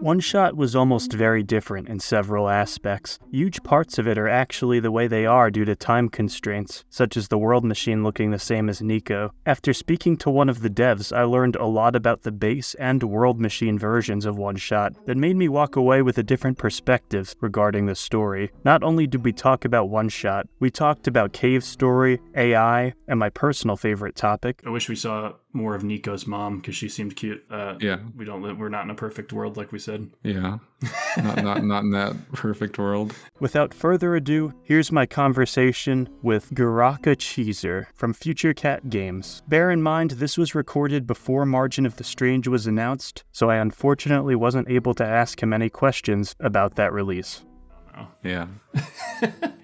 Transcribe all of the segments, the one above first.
OneShot was almost very different in several aspects. Huge parts of it are actually the way they are due to time constraints, such as the world machine looking the same as Niko. After speaking to one of the devs, I learned a lot about the base and world machine versions of OneShot that made me walk away with a different perspective regarding the story. Not only did we talk about OneShot, we talked about cave story, AI, and my personal favorite topic. I wish we saw more of Niko's mom because she seemed cute. Yeah. We're not in a perfect world, like we said. Yeah. not in that perfect world. Without further ado, here's my conversation with GIRakaCHEEZER from Future Cat Games. Bear in mind, this was recorded before Margin of the Strange was announced, so I unfortunately wasn't able to ask him any questions about that release. Yeah.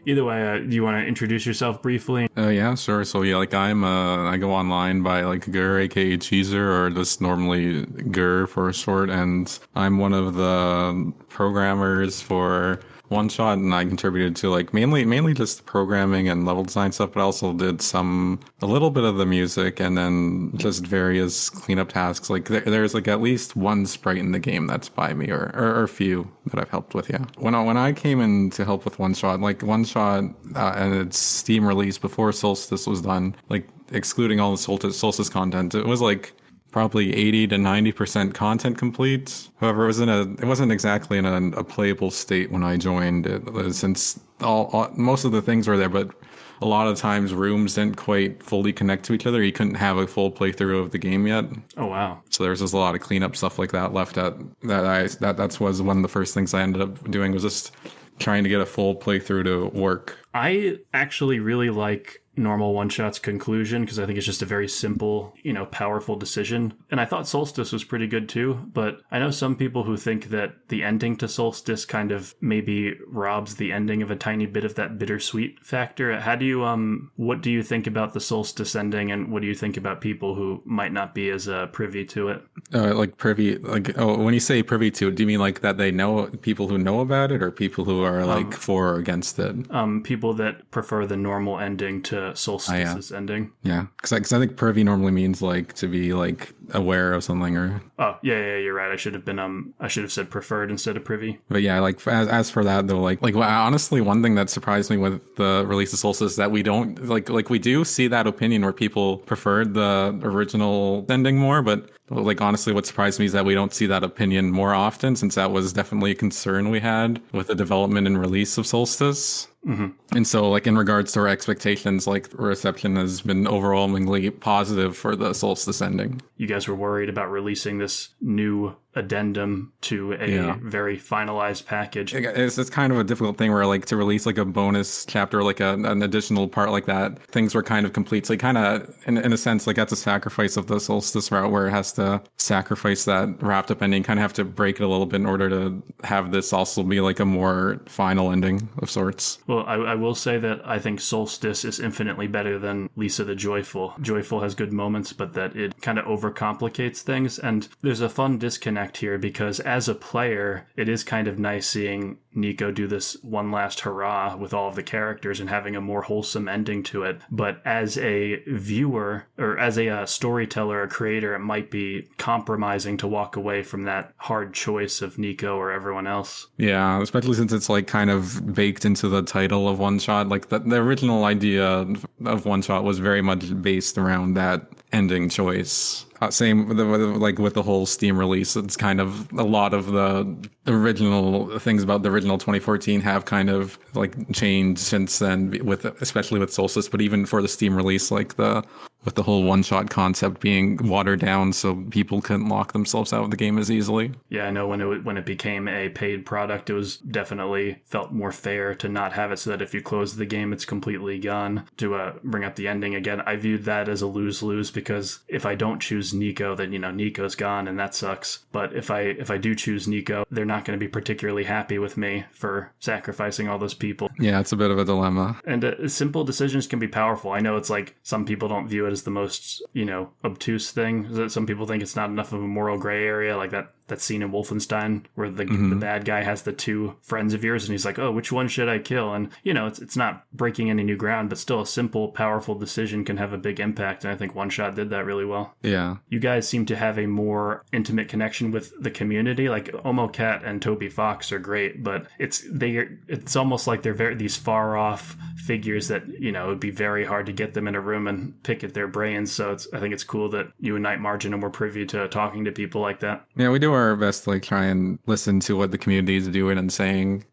Either way, do you want to introduce yourself briefly? Yeah, sure. So yeah, like I go online by like Gir, aka Cheezer, or just normally Gir for short, and I'm one of the programmers for OneShot, and I contributed to like mainly just the programming and level design stuff, but I also did a little bit of the music and then just various cleanup tasks. Like there's like at least one sprite in the game that's by me, or a few that I've helped with. Yeah. When I came in to help with OneShot, like OneShot and its Steam release before Solstice was done, like excluding all the Solstice content, it was like probably 80 to 90% content complete. However, it wasn't exactly in a playable state when I joined it, since most of the things were there, but a lot of times rooms didn't quite fully connect to each other. You couldn't have a full playthrough of the game yet. Oh wow! So there's just a lot of cleanup stuff like that left. That was one of the first things I ended up doing, was just trying to get a full playthrough to work. I actually really like normal one-shot's conclusion because I think it's just a very simple, powerful decision. And I thought Solstice was pretty good too, but I know some people who think that the ending to Solstice kind of maybe robs the ending of a tiny bit of that bittersweet factor. How do you, what do you think about the Solstice ending, and what do you think about people who might not be as privy to it? When you say privy to it, do you mean like that they know, people who know about it, or people who are like for or against it? People that prefer the normal ending to Solstice's ending. Yeah, because I think privy normally means like to be like aware of something, or yeah, you're right. I should have said preferred instead of privy. But yeah, like as for that though, like honestly, one thing that surprised me with the release of Solstice is that we don't like we do see that opinion where people preferred the original ending more, but like honestly, what surprised me is that we don't see that opinion more often, since that was definitely a concern we had with the development and release of Solstice. Mm-hmm. And so, like, in regards to our expectations, like, reception has been overwhelmingly positive for the Solstice ending. You guys were worried about releasing this new addendum to a very finalized package. It's kind of a difficult thing where, like, to release, like, a bonus chapter, like, an additional part like that, things were kind of complete. So, kind of, in a sense, like, that's a sacrifice of the Solstice route, where it has to sacrifice that wrapped up ending, kind of have to break it a little bit in order to have this also be, like, a more final ending of sorts. Well, I will say that I think Solstice is infinitely better than Lisa the Joyful. Joyful has good moments, but that it kind of overcomplicates things. And there's a fun disconnect here, because as a player, it is kind of nice seeing Niko do this one last hurrah with all of the characters and having a more wholesome ending to it. But as a viewer, or as a storyteller or creator, it might be compromising to walk away from that hard choice of Niko or everyone else. Yeah, especially since it's like kind of baked into the title of OneShot. Like the original idea of OneShot was very much based around that ending choice. Same with the whole Steam release. It's kind of a lot of the original things about the original 2014 have kind of like changed since then, especially with Solstice. But even for the Steam release, like with the whole one-shot concept being watered down so people couldn't lock themselves out of the game as easily. Yeah, I know when it became a paid product, it was definitely felt more fair to not have it so that if you close the game, it's completely gone. To bring up the ending again, I viewed that as a lose-lose, because if I don't choose Niko, then, Niko's gone and that sucks. But if I do choose Niko, they're not going to be particularly happy with me for sacrificing all those people. Yeah, it's a bit of a dilemma. And simple decisions can be powerful. I know it's like some people don't view it as the most, obtuse thing. Some people think it's not enough of a moral gray area. Like that scene in Wolfenstein where the bad guy has the two friends of yours and he's like, oh, which one should I kill? And, you know, it's not breaking any new ground, but still a simple, powerful decision can have a big impact. And I think OneShot did that really well. Yeah. You guys seem to have a more intimate connection with the community. Like Omo Cat and Toby Fox are great, but it's almost like they're these far off figures that, you know, it'd be very hard to get them in a room and pick at their brains. So I think it's cool that you and Night Margin are more privy to talking to people like that. Yeah, we do our best to like try and listen to what the community is doing and saying.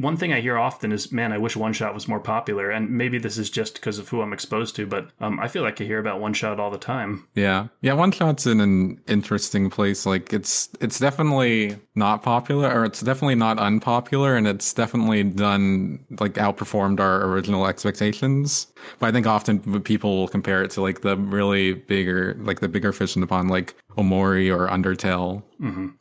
One thing I hear often is, man, I wish OneShot was more popular. And maybe this is just because of who I'm exposed to, but I feel like I hear about OneShot all the time. Yeah, OneShot's in an interesting place. Like it's definitely not popular, or it's definitely not unpopular, and it's definitely done like outperformed our original expectations. But I think often people will compare it to like the really bigger fish in the pond, like Omori or Undertale,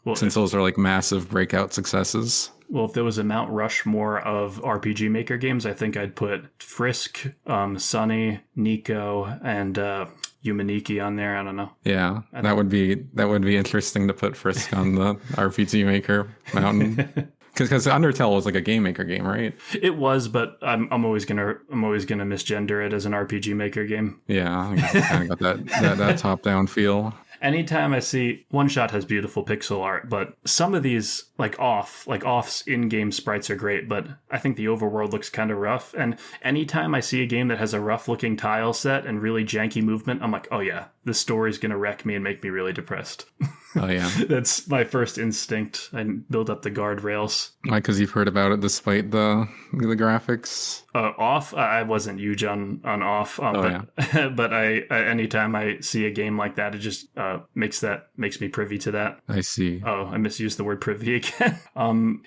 well, since those are like massive breakout successes. Well, if there was a Mount Rushmore of RPG Maker games, I think I'd put Frisk, Sunny, Niko, and Yume Nikki on there. I don't know. Yeah, that would be interesting to put Frisk on the RPG Maker mountain. Because Undertale was like a game maker game, right? It was, but I'm always gonna misgender it as an RPG Maker game. Yeah, I guess it's kind of got that top down feel. Anytime I see OneShot has beautiful pixel art, but some of these off's in-game sprites are great, but I think the overworld looks kind of rough. And anytime I see a game that has a rough-looking tile set and really janky movement, I'm like, oh yeah, this story's gonna wreck me and make me really depressed. Oh yeah, that's my first instinct. I build up the guardrails. Why? Because you've heard about it despite the graphics. Off, I wasn't huge on off, but I anytime I see a game like that, it just makes me privy to that. I see. Oh, I misused the word privy again.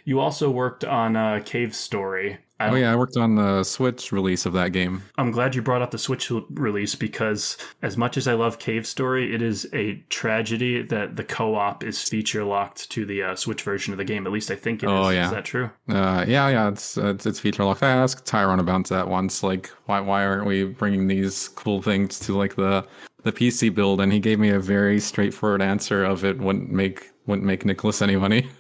You also worked on Cave Story. I worked on the Switch release of that game. I'm glad you brought up the Switch release, because as much as I love Cave Story, it is a tragedy that the co-op is feature locked to the Switch version of the game. At least I think it is. Yeah. Is that true? It's feature locked. I asked Tyrone about that once. Like, why aren't we bringing these cool things to like the PC build? And he gave me a very straightforward answer of it wouldn't make Nicholas any money.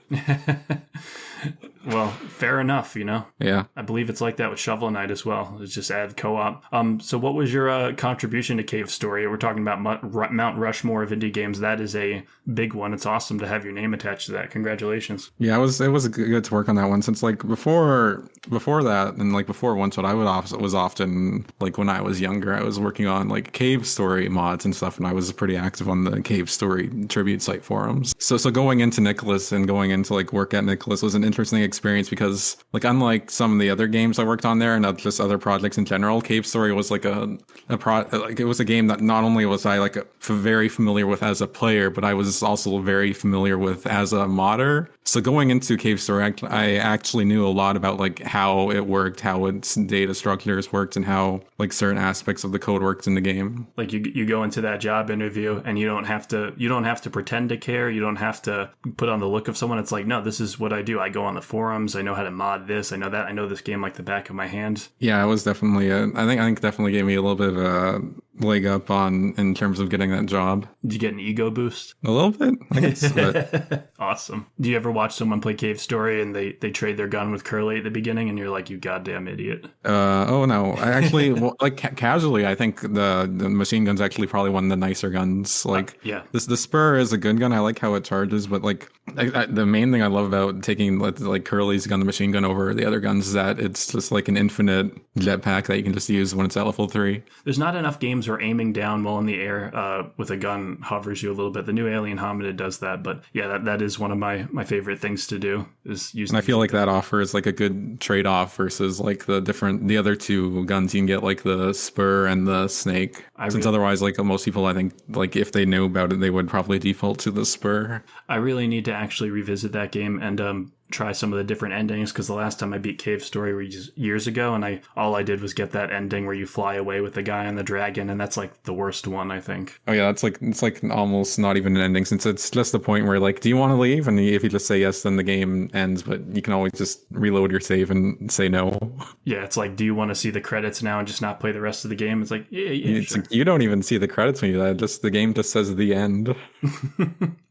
Well, fair enough, you know? Yeah. I believe it's like that with Shovel Knight as well. It's just add co-op. So what was your contribution to Cave Story? We're talking about Mount Rushmore of indie games. That is a big one. It's awesome to have your name attached to that. Congratulations. Yeah, it was good to work on that one, since like before that and like before OneShot, I was often like when I was younger, I was working on like Cave Story mods and stuff, and I was pretty active on the Cave Story tribute site forums. So going into Nicholas and going into like work at Nicholas was an interesting experience, because like unlike some of the other games I worked on there and just other projects in general, Cave Story was like it was a game that not only was I like very familiar with as a player, but I was also very familiar with as a modder. So going into Cave Story, I actually knew a lot about like how it worked, how its data structures worked, and how like certain aspects of the code worked in the game. Like you go into that job interview and you don't have to pretend to care. You don't have to put on the look of someone. It's like, no, this is what I do. I go on the forums. I know how to mod this. I know that. I know this game like the back of my hand. Yeah, it was definitely I think definitely gave me a little bit of a leg up in terms of getting that job. Did you get an ego boost? A little bit, I guess. But... Awesome. Do you ever watch someone play Cave Story and they trade their gun with Curly at the beginning and you're like, you goddamn idiot? Oh no, I actually like casually, I think the machine gun's actually probably one of the nicer guns. Like yeah, the Spur is a good gun. I like how it charges, but like the main thing I love about taking like Curly's gun, the machine gun, over the other guns is that it's just like an infinite jetpack that you can just use when it's at level 3. There's not enough games where aiming down while in the air with a gun hovers you a little bit. The new Alien Hominid does that, but yeah, that is one of my favorite things to do, is use. And I feel like that offers like a good trade-off versus like the other two guns. You can get like the Spur and the Snake, since otherwise like most people, I think, like if they knew about it, they would probably default to the Spur. I really need to actually revisit that game, and try some of the different endings, because the last time I beat Cave Story was years ago, and all I did was get that ending where you fly away with the guy on the dragon, and that's like the worst one, I think. Oh yeah, it's like almost not even an ending, since it's just the point where like, do you want to leave? And if you just say yes, then the game ends, but you can always just reload your save and say no. Yeah, it's like, do you want to see the credits now and just not play the rest of the game? It's like, yeah, it's sure. like, you don't even see the credits when you do that. Just the game just says the end.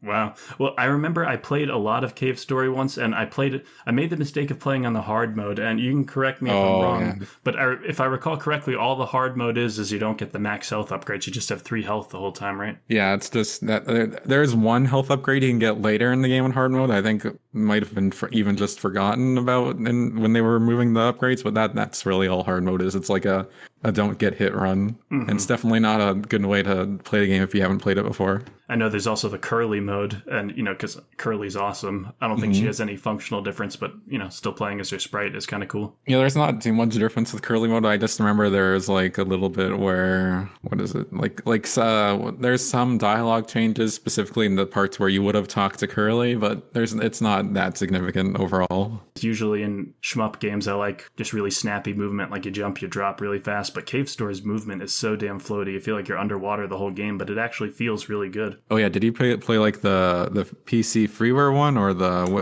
Wow. Well, I remember I played a lot of Cave Story once, and I made the mistake of playing on the hard mode, and you can correct me if I'm wrong, yeah. but if I recall correctly, all the hard mode is you don't get the max health upgrades. You just have 3 health the whole time, right? Yeah, it's just that there's one health upgrade you can get later in the game in hard mode. I think it might have been even just forgotten about when they were removing the upgrades, but that's really all hard mode is. It's like a don't get hit run. And it's definitely not a good way to play the game if you haven't played it before. I know there's also the Curly mode, and, because Curly's awesome. I don't think she has any functional difference, but, still playing as her sprite is kind of cool. Yeah, there's not too much difference with Curly mode. I just remember there's like a little bit where, what is it? There's some dialogue changes, specifically in the parts where you would have talked to Curly, but it's not that significant overall. Usually in shmup games, I like just really snappy movement, like you jump, you drop really fast, but Cave Story's movement is so damn floaty. You feel like you're underwater the whole game, but it actually feels really good. Oh yeah, did you play like the PC freeware one, or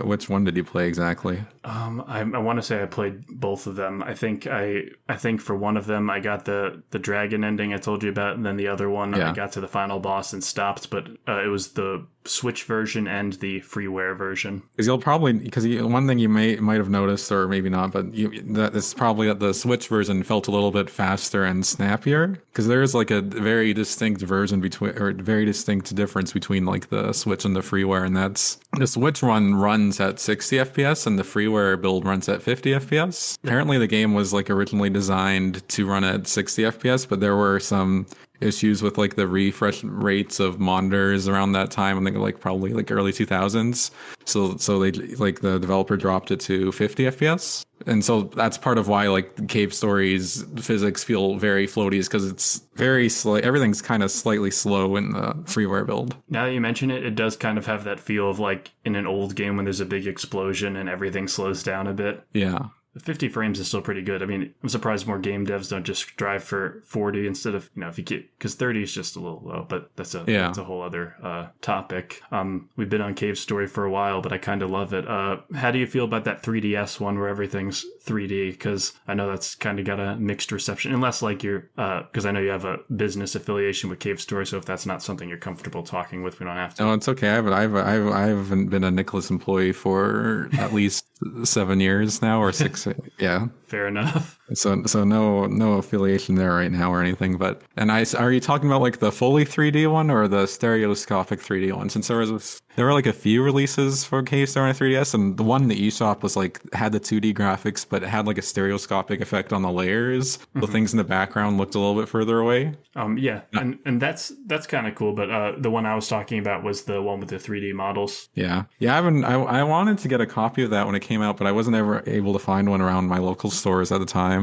which one did you play exactly? I want to say I played both of them. I think for one of them I got the dragon ending I told you about, and then the other one I got to the final boss and stopped. But it was the Switch version and the freeware version. Because one thing you might have noticed, or maybe not, but that it's probably that the Switch version felt a little bit faster and snappier, because there's like a very distinct difference between like the Switch and the freeware, and that's the Switch runs at 60 FPS and the freeware build runs at 50 FPS. Apparently the game was like originally designed to run at 60 FPS, but there were some issues with like the refresh rates of monitors around that time. I think like probably like early 2000s. So they like the developer dropped it to 50 FPS. And so that's part of why like Cave Story's physics feel very floaty, is because it's very slow. Everything's kind of slightly slow in the freeware build. Now that you mention it, it does kind of have that feel of like in an old game when there's a big explosion and everything slows down a bit. Yeah. 50 frames is still pretty good. I mean, I'm surprised more game devs don't just strive for 40 instead of, if you get, because 30 is just a little low, but that's a whole other topic. We've been on Cave Story for a while, but I kind of love it. How do you feel about that 3DS one where everything's 3D? Because I know that's kind of got a mixed reception, unless like you're, because I know you have a business affiliation with Cave Story, so if that's not something you're comfortable talking with, we don't have to. No, it's okay. I haven't been a Nicholas employee for at least 7 years now, or 6. Yeah. Fair enough. So no affiliation there right now or anything. But are you talking about like the fully 3D one or the stereoscopic 3D one? Since there were like a few releases for Cave Story on 3DS, and the one in the eShop was like had the 2D graphics, but it had like a stereoscopic effect on the layers. The things in the background looked a little bit further away. Yeah. And that's kind of cool. But the one I was talking about was the one with the 3D models. Yeah. I wanted to get a copy of that when it came out, but I wasn't ever able to find one around my local stores at the time.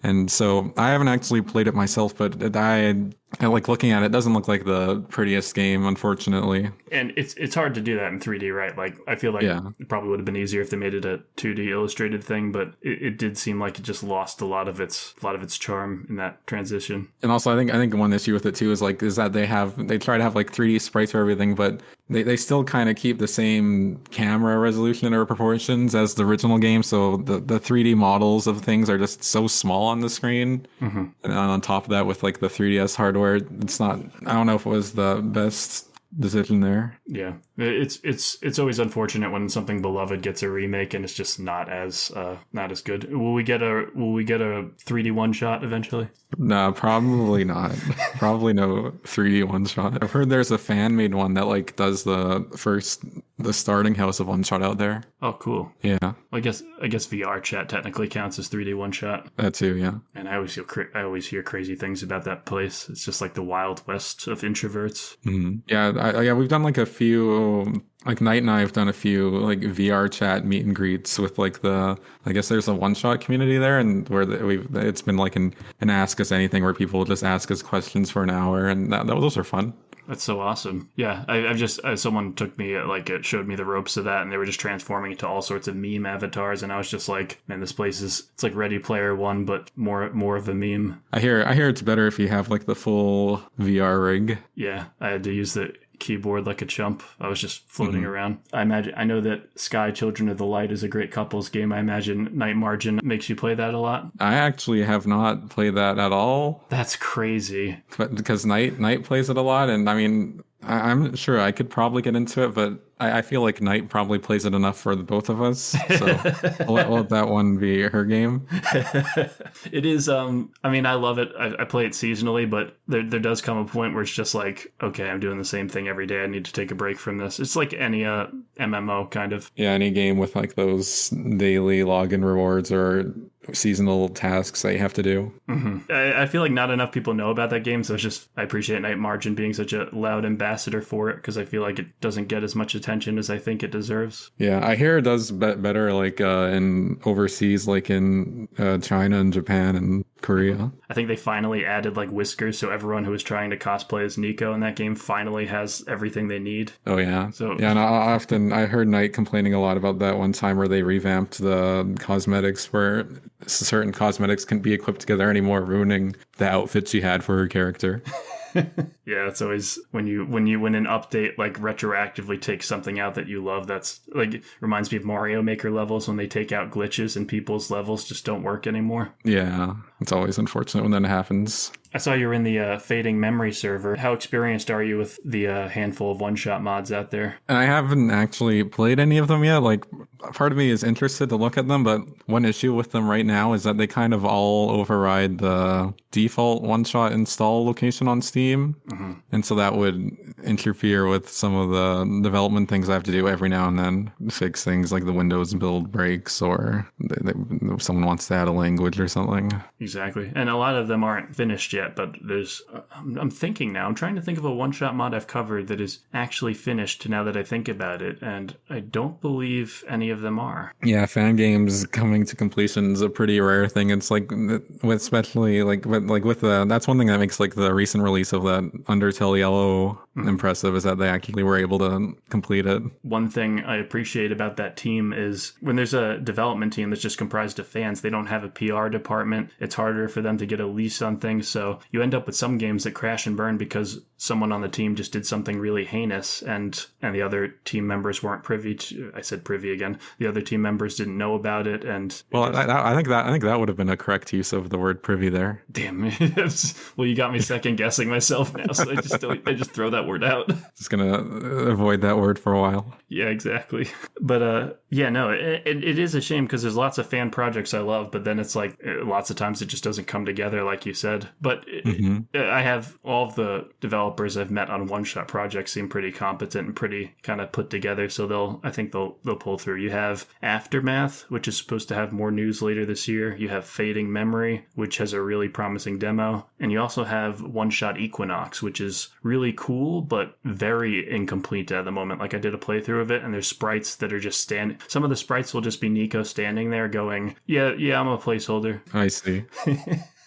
And so I haven't actually played it myself, but I like looking at it. It doesn't look like the prettiest game, unfortunately. And it's hard to do that in 3D, right? Like, I feel like it probably would have been easier if they made it a 2D illustrated thing, but it did seem like it just lost a lot of its charm in that transition. And also, I think one issue with it too is that they try to have like 3D sprites for everything, but they still kind of keep the same camera resolution or proportions as the original game. So the 3D models of things are just so small on the screen. Mm-hmm. And on top of that, with like the 3DS hardware, it's not. I don't know if it was the best decision there. Yeah, it's always unfortunate when something beloved gets a remake and it's just not as good. Will we get a 3D OneShot eventually? No, probably not. Probably no 3D OneShot. I've heard there's a fan made one that like does the starting house of OneShot out there. Oh, cool. Yeah. Well, I guess VR chat technically counts as 3D OneShot. That too, yeah. And I always hear crazy things about that place. It's just like the Wild West of introverts. Mm-hmm. Yeah, we've done like a few. Like Knight and I have done a few like VR chat meet and greets with like I guess there's a OneShot community there, and where it's been like an Ask Us Anything where people will just ask us questions for an hour, and those are fun. That's so awesome. Yeah, I've just someone took me it showed me the ropes of that, and they were just transforming into all sorts of meme avatars, and I was just like, man, this place it's like Ready Player One, but more of a meme. I hear it's better if you have like the full VR rig. Yeah, I had to use the keyboard like a chump. I was just floating around. I know that Sky Children of the Light is a great couples game. I imagine Night Margin makes you play that a lot. I actually have not played that at all. That's crazy. But because Night plays it a lot, and I mean, I'm sure I could probably get into it, but I feel like Night probably plays it enough for the both of us. So I'll let that one be her game. It is, I mean, I love it. I play it seasonally, but there does come a point where it's just like, okay, I'm doing the same thing every day. I need to take a break from this. It's like any MMO kind of. Yeah, any game with like those daily login rewards or seasonal tasks that you have to do. I feel like not enough people know about that game, so I appreciate Night Margin being such a loud ambassador for it, because I feel like it doesn't get as much attention as I think it deserves. Yeah, I hear it does better like in overseas, like in China and Japan and Korea. I think they finally added like whiskers, so everyone who was trying to cosplay as Niko in that game finally has everything they need. Oh yeah. So yeah, and I heard Knight complaining a lot about that one time where they revamped the cosmetics, where certain cosmetics can't be equipped together anymore, ruining the outfit she had for her character. Yeah, it's always when an update like retroactively takes something out that you love. That's like reminds me of Mario Maker levels when they take out glitches and people's levels just don't work anymore. Yeah, it's always unfortunate when that happens. I saw you were in the Fading Memory server. How experienced are you with the handful of OneShot mods out there? And I haven't actually played any of them yet. Like, part of me is interested to look at them, but one issue with them right now is that they kind of all override the default OneShot install location on Steam. And so that would interfere with some of the development things I have to do every now and then, fix things like the Windows build breaks, or someone wants to add a language or something. Exactly. And a lot of them aren't finished yet, but there's I'm thinking now, I'm trying to think of a one-shot mod I've covered that is actually finished now that I think about it, and I don't believe any of them are. Yeah, fan games coming to completion is a pretty rare thing. It's like, with especially like with that's one thing that makes like the recent release of that Undertale Yellow impressive, is that they actually were able to complete it. One thing I appreciate about that team is when there's a development team that's just comprised of fans, they don't have a PR department. It's harder for them to get a lease on things, so you end up with some games that crash and burn because someone on the team just did something really heinous, and the other team members weren't privy to. I said privy again. The other team members didn't know about it, and I think that would have been a correct use of the word privy there. Damn. Well, you got me second guessing myself now, so I just throw that word out. Just gonna avoid that word for a while. Yeah, exactly. But yeah, no, it is a shame because there's lots of fan projects I love, but then it's like lots of times it just doesn't come together, like you said. But I have all of the developers I've met on one-shot projects seem pretty competent and pretty kind of put together, so I think they'll pull through. You have Aftermath, which is supposed to have more news later this year. You have Fading Memory, which has a really promising demo, and you also have One-Shot Equinox, which is really cool but very incomplete at the moment. Like, I did a playthrough of it, and there's sprites that are just standing. Some of the sprites will just be Niko standing there going, yeah, I'm a placeholder. I see.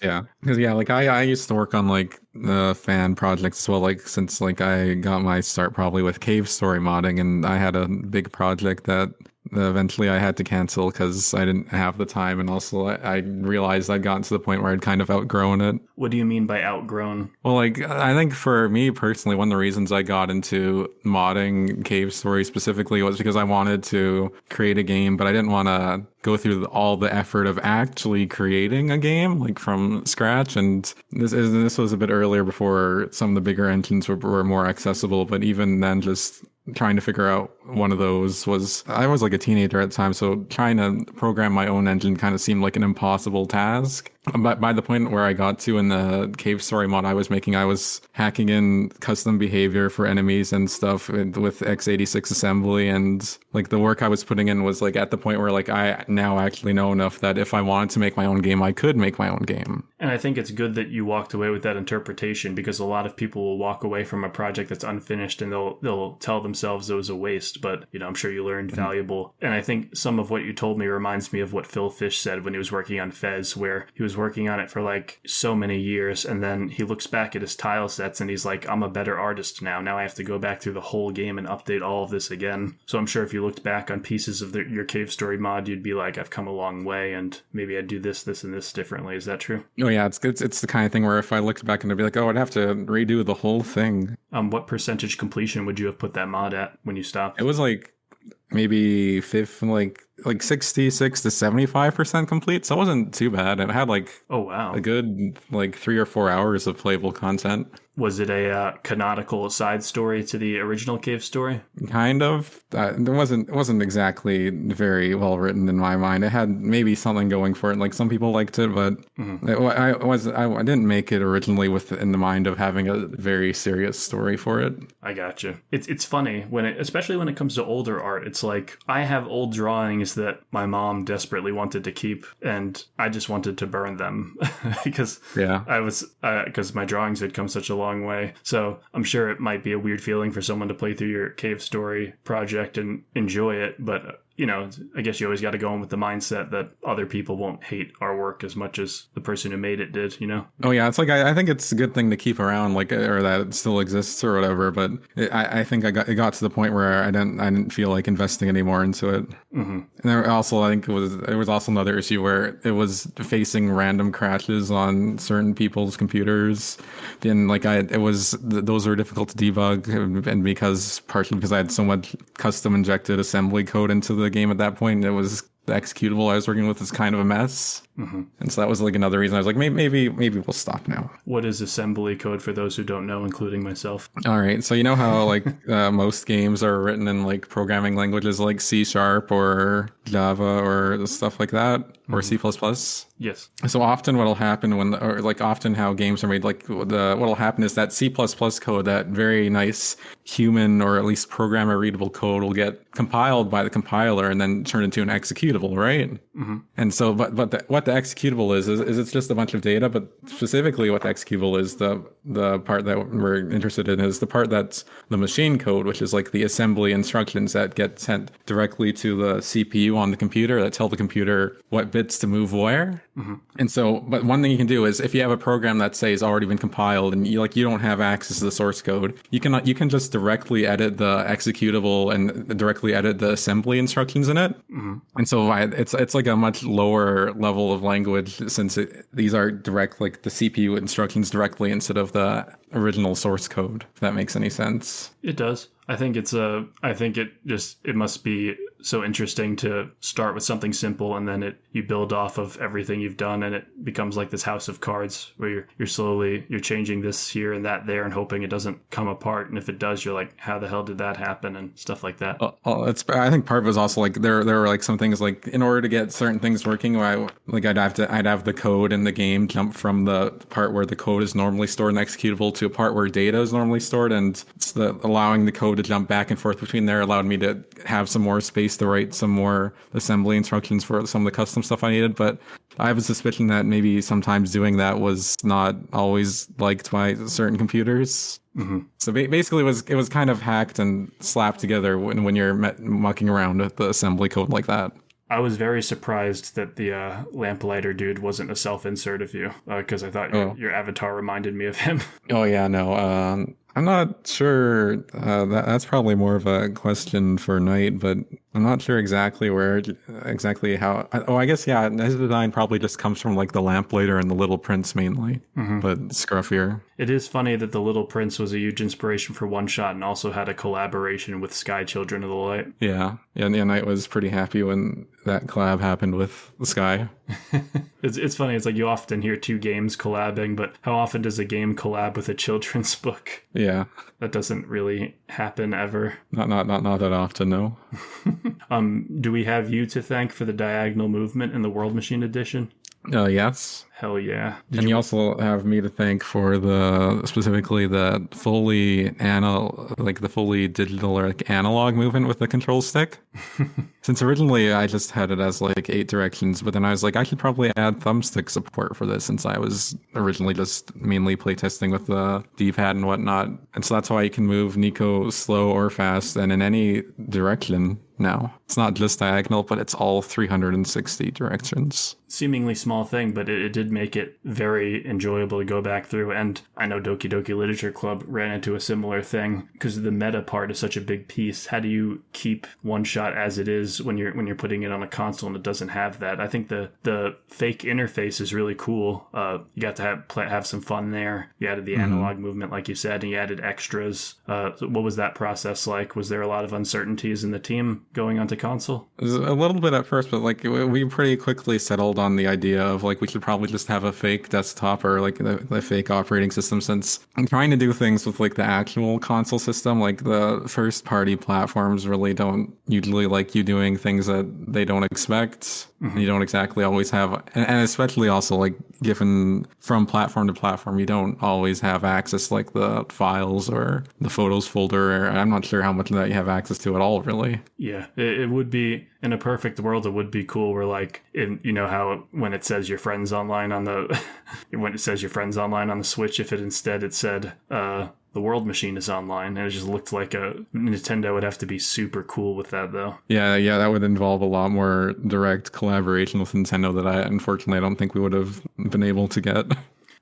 Yeah, because like I used to work on like the fan projects as well, like since like I got my start probably with cave story modding, and I had a big project that eventually I had to cancel because I didn't have the time, and also I realized I'd gotten to the point where I'd kind of outgrown it. What do you mean by outgrown? Well, like, I think for me personally, one of the reasons I got into modding Cave Story specifically was because I wanted to create a game, but I didn't want to go through all the effort of actually creating a game, like from scratch. And this was a bit earlier, before some of the bigger engines were more accessible, but even then, just trying to figure out one of those I was like a teenager at the time, so trying to program my own engine kind of seemed like an impossible task. But by the point where I got to in the Cave Story mod I was making, I was hacking in custom behavior for enemies and stuff with x86 assembly, and like the work I was putting in was like at the point where like I now actually know enough that if I wanted to make my own game, I could make my own game. And I think it's good that you walked away with that interpretation, because a lot of people will walk away from a project that's unfinished and they'll tell themselves it was a waste, but I'm sure you learned valuable. And I think some of what you told me reminds me of what Phil Fish said when he was working on Fez, where he was was working on it for like so many years, and then he looks back at his tile sets and he's like, I'm a better artist now. Now I have to go back through the whole game and update all of this again. So I'm sure if you looked back on pieces of your cave story mod, you'd be like, I've come a long way, and maybe I'd do this, and this differently. Is that true? Oh yeah, it's the kind of thing where if I looked back and I'd be like, oh, I'd have to redo the whole thing. What percentage completion would you have put that mod at when you stopped? It was like maybe 66 to 75% complete, so it wasn't too bad. It had like a good like 3 or 4 hours of playable content. Was it a canonical side story to the original cave story? Kind of. It wasn't exactly very well written in my mind. It had maybe something going for it. Like some people liked it, but I didn't make it originally in the mind of having a very serious story for it. I gotcha. It's funny especially when it comes to older art. It's like I have old drawings that my mom desperately wanted to keep, and I just wanted to burn them because because my drawings had come such a long way. So I'm sure it might be a weird feeling for someone to play through your cave story project and enjoy it, but I guess you always got to go in with the mindset that other people won't hate our work as much as the person who made it did, Oh yeah, it's like I think it's a good thing to keep around, like, or that it still exists or whatever. But I think it got to the point where I didn't feel like investing any more into it. Mm-hmm. And there also, I think there was also another issue where it was facing random crashes on certain people's computers, and like those were difficult to debug, and partially because I had so much custom injected assembly code into the game at that point, it was the executable I was working with is kind of a mess. Mm-hmm. And so that was like another reason I was like, maybe we'll stop now. What is assembly code for those who don't know, including myself? All right. So you know how like most games are written in like programming languages like C# or Java or stuff like that, or C++? Yes. So often what'll happen often how games are made, like what'll happen is that C++ code, that very nice human or at least programmer readable code, will get compiled by the compiler and then turned into an executable, right? Mm-hmm. And so, what the executable is it's just a bunch of data, but specifically what the executable is, the part that we're interested in is the part that's the machine code, which is like the assembly instructions that get sent directly to the CPU on the computer that tell the computer what bits to move where. Mm-hmm. And so, but one thing you can do is if you have a program that say has already been compiled and you don't have access to the source code, you can just directly edit the executable and directly edit the assembly instructions in it. Mm-hmm. And so it's like a much lower level of language, since these are direct, like the CPU instructions directly instead of the original source code, if that makes any sense. It does. I think it must be so interesting to start with something simple, and then you build off of everything you've done, and it becomes like this house of cards where you're slowly changing this here and that there and hoping it doesn't come apart. And if it does, you're like, how the hell did that happen, and stuff like that. I think part of it was also like there were like some things, like in order to get certain things working, I'd have the code in the game jump from the part where the code is normally stored in executable to a part where data is normally stored, and it's allowing the code to jump back and forth between there allowed me to have some more space to write some more assembly instructions for some of the custom stuff I needed. But I have a suspicion that maybe sometimes doing that was not always liked by certain computers. Mm-hmm. So basically it was kind of hacked and slapped together when you're mucking around with the assembly code like that. I was very surprised that the lamplighter dude wasn't a self-insert of you, because I thought your avatar reminded me of him. Oh yeah, no. I'm not sure. That's probably more of a question for Knight, but I'm not sure exactly how. I guess, yeah, his design probably just comes from like the Lamplighter and the Little Prince mainly, but scruffier. It is funny that the Little Prince was a huge inspiration for OneShot and also had a collaboration with Sky Children of the Light. Yeah, Knight was pretty happy when that collab happened with Sky. It's funny. It's like you often hear two games collabing, but how often does a game collab with a children's book? Yeah, that doesn't really happen ever. Not that often, no. Do we have you to thank for the diagonal movement in the World Machine edition? Yes. Hell yeah. And you also have me to thank for specifically the fully digital or like analog movement with the control stick. Since originally I just had it as like 8 directions, but then I was like, I should probably add thumbstick support for this, since I was originally just mainly playtesting with the D-pad and whatnot. And so that's why you can move Niko slow or fast and in any direction. now. It's not just diagonal, but it's all 360 directions. Seemingly small thing, but it did make it very enjoyable to go back through. And I know Doki Doki Literature Club ran into a similar thing because the meta part is such a big piece. How do you keep OneShot as it is when you're putting it on a console and it doesn't have that? I think the fake interface is really cool. You got to have some fun there. You added the analog movement, like you said, and you added extras. So what was that process like? Was there a lot of uncertainties in the team going onto console? It was a little bit at first, but like we pretty quickly settled on the idea of like we should probably just have a fake desktop or like the fake operating system, since I'm trying to do things with like the actual console system. Like the first party platforms really don't usually like you doing things that they don't expect. You don't exactly always have, and especially also like given from platform to platform, you don't always have access to like the files or the photos folder. I'm not sure how much of that you have access to at all, really. Yeah, it would be, in a perfect world, it would be cool where like, you know how when it says your friends online on the, when it says your friends online on the Switch, if it instead it said, the World Machine is online, and it just looked like Nintendo would have to be super cool with that, though. Yeah, that would involve a lot more direct collaboration with Nintendo that unfortunately I don't think we would have been able to get.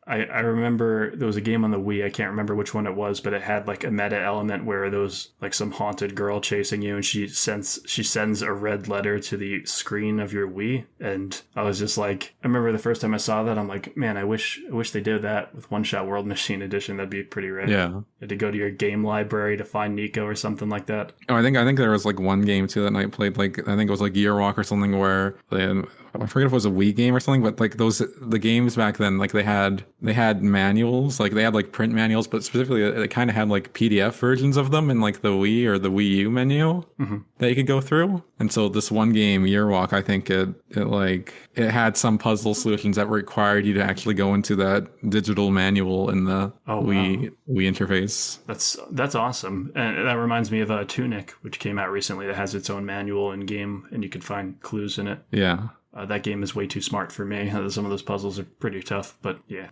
I remember there was a game on the Wii, I can't remember which one it was, but it had like a meta element where there was like some haunted girl chasing you, and she sends a red letter to the screen of your Wii, and I was just like, I remember the first time I saw that, I'm like, man, I wish they did that with OneShot World Machine Edition. That'd be pretty rad. Yeah. You had to go to your game library to find Niko or something like that. Oh, I think there was like one game too that I played, like I think it was like GIRWalk or something, where I forget if it was a Wii game or something, but like the games back then, like they had manuals, like they had like print manuals, but specifically they kind of had like PDF versions of them in like the Wii or the Wii U menu that you could go through. And so this one game, GIRWalk, I think it had some puzzle solutions that required you to actually go into that digital manual in the Wii interface. That's awesome. And that reminds me of Tunic, which came out recently, that has its own manual in game, and you can find clues in it. Yeah. That game is way too smart for me. Some of those puzzles are pretty tough, but yeah.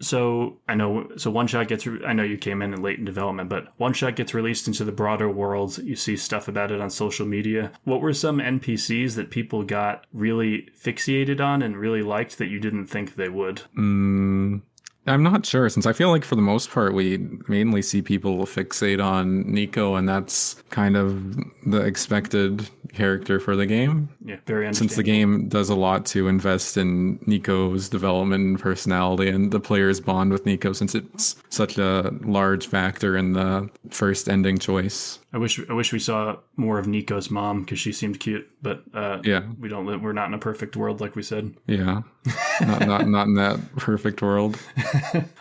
So OneShot gets, I know you came in late in development, but OneShot gets released into the broader world. You see stuff about it on social media. What were some NPCs that people got really fixated on and really liked that you didn't think they would? I'm not sure, since I feel like for the most part we mainly see people fixate on Niko, and that's kind of the expected character for the game. Yeah, very understandable. Since the game does a lot to invest in Niko's development and personality and the player's bond with Niko, since it's such a large factor in the first ending choice. I wish we saw more of Niko's mom, because she seemed cute, but we don't we're not in a perfect world, like we said. Yeah, not in that perfect world.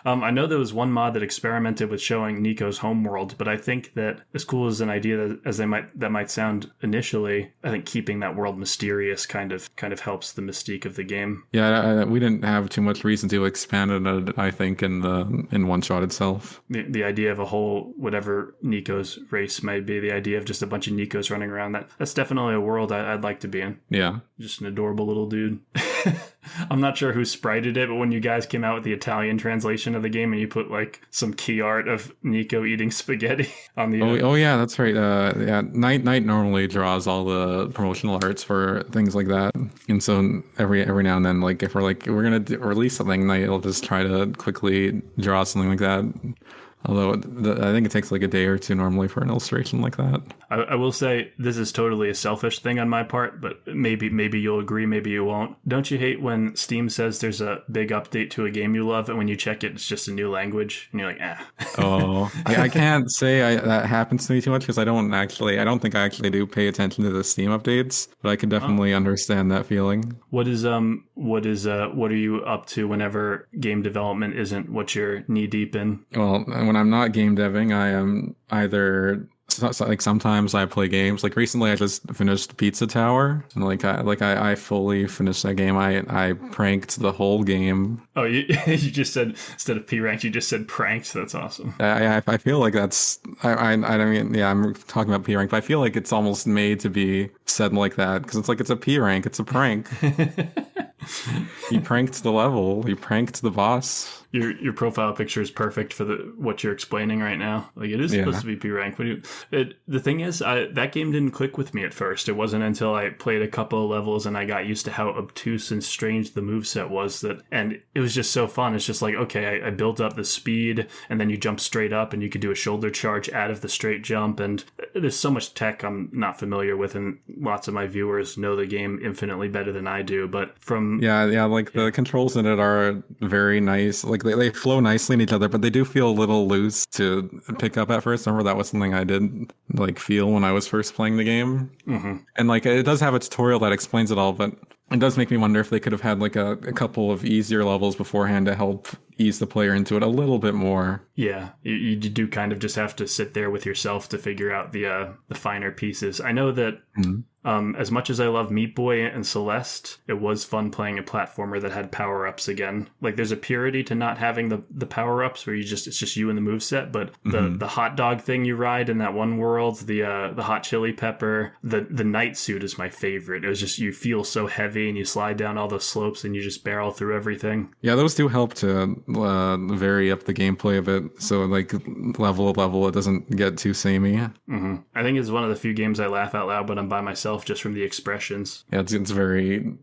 I know there was one mod that experimented with showing Niko's homeworld, but I think that as cool as an idea as that might sound initially, I think keeping that world mysterious kind of helps the mystique of the game. Yeah, we didn't have too much reason to expand on it, I think, in OneShot itself. The idea of a whole, whatever Niko's race may be, the idea of just a bunch of Nikos running around, that's definitely a world I'd like to be in. Yeah. Just an adorable little dude. I'm not sure who sprited it, but when you guys came out with the Italian translation of the game and you put like some key art of Niko eating spaghetti on the... Oh yeah, that's right. Night normally draws all the promotional arts for things like that. And so every now and then, like if we're going to release something, Night will just try to quickly draw something like that. Although I think it takes like a day or two normally for an illustration like that. I will say this is totally a selfish thing on my part, but maybe you'll agree, maybe you won't. Don't you hate when Steam says there's a big update to a game you love, and when you check it, it's just a new language, and you're like, Oh, I can't say that happens to me too much, because I don't think I actually do pay attention to the Steam updates, but I can definitely understand that feeling. What are you up to whenever game development isn't what you're knee deep in? Well, when I'm not game deving, I am either like sometimes I play games. Like recently, I just finished Pizza Tower, and I fully finished that game. I pranked the whole game. Oh, you just said, instead of P ranked, you just said pranked. That's awesome. I feel like that's I mean, yeah, I'm talking about P rank, but I feel like it's almost made to be said like that, because it's like it's a P rank, it's a prank. He pranked the level. He pranked the boss. Your profile picture is perfect for what you're explaining right now. Like, it is supposed to be P rank. The thing is, that game didn't click with me at first. It wasn't until I played a couple of levels and I got used to how obtuse and strange the moveset was, and it was just so fun. It's just like, okay, I built up the speed, and then you jump straight up, and you could do a shoulder charge out of the straight jump, and there's so much tech I'm not familiar with, and lots of my viewers know the game infinitely better than I do. But the controls in it are very nice. Like, they flow nicely in each other, but they do feel a little loose to pick up at first. Remember, that was something I did like feel when I was first playing the game. Mm-hmm. And like, it does have a tutorial that explains it all, but it does make me wonder if they could have had like a couple of easier levels beforehand to help ease the player into it a little bit more. Yeah, you do kind of just have to sit there with yourself to figure out the finer pieces. I know that as much as I love Meat Boy and Celeste, it was fun playing a platformer that had power-ups again. Like, there's a purity to not having the power-ups where it's just you and the moveset, but the hot dog thing you ride in that one world, the hot chili pepper, the night suit is my favorite. It was just, you feel so heavy and you slide down all those slopes and you just barrel through everything. Yeah, those do help to vary up the gameplay a bit, so like level it doesn't get too samey. Mm-hmm. I think it's one of the few games I laugh out loud when I'm by myself, just from the expressions. Yeah, it's very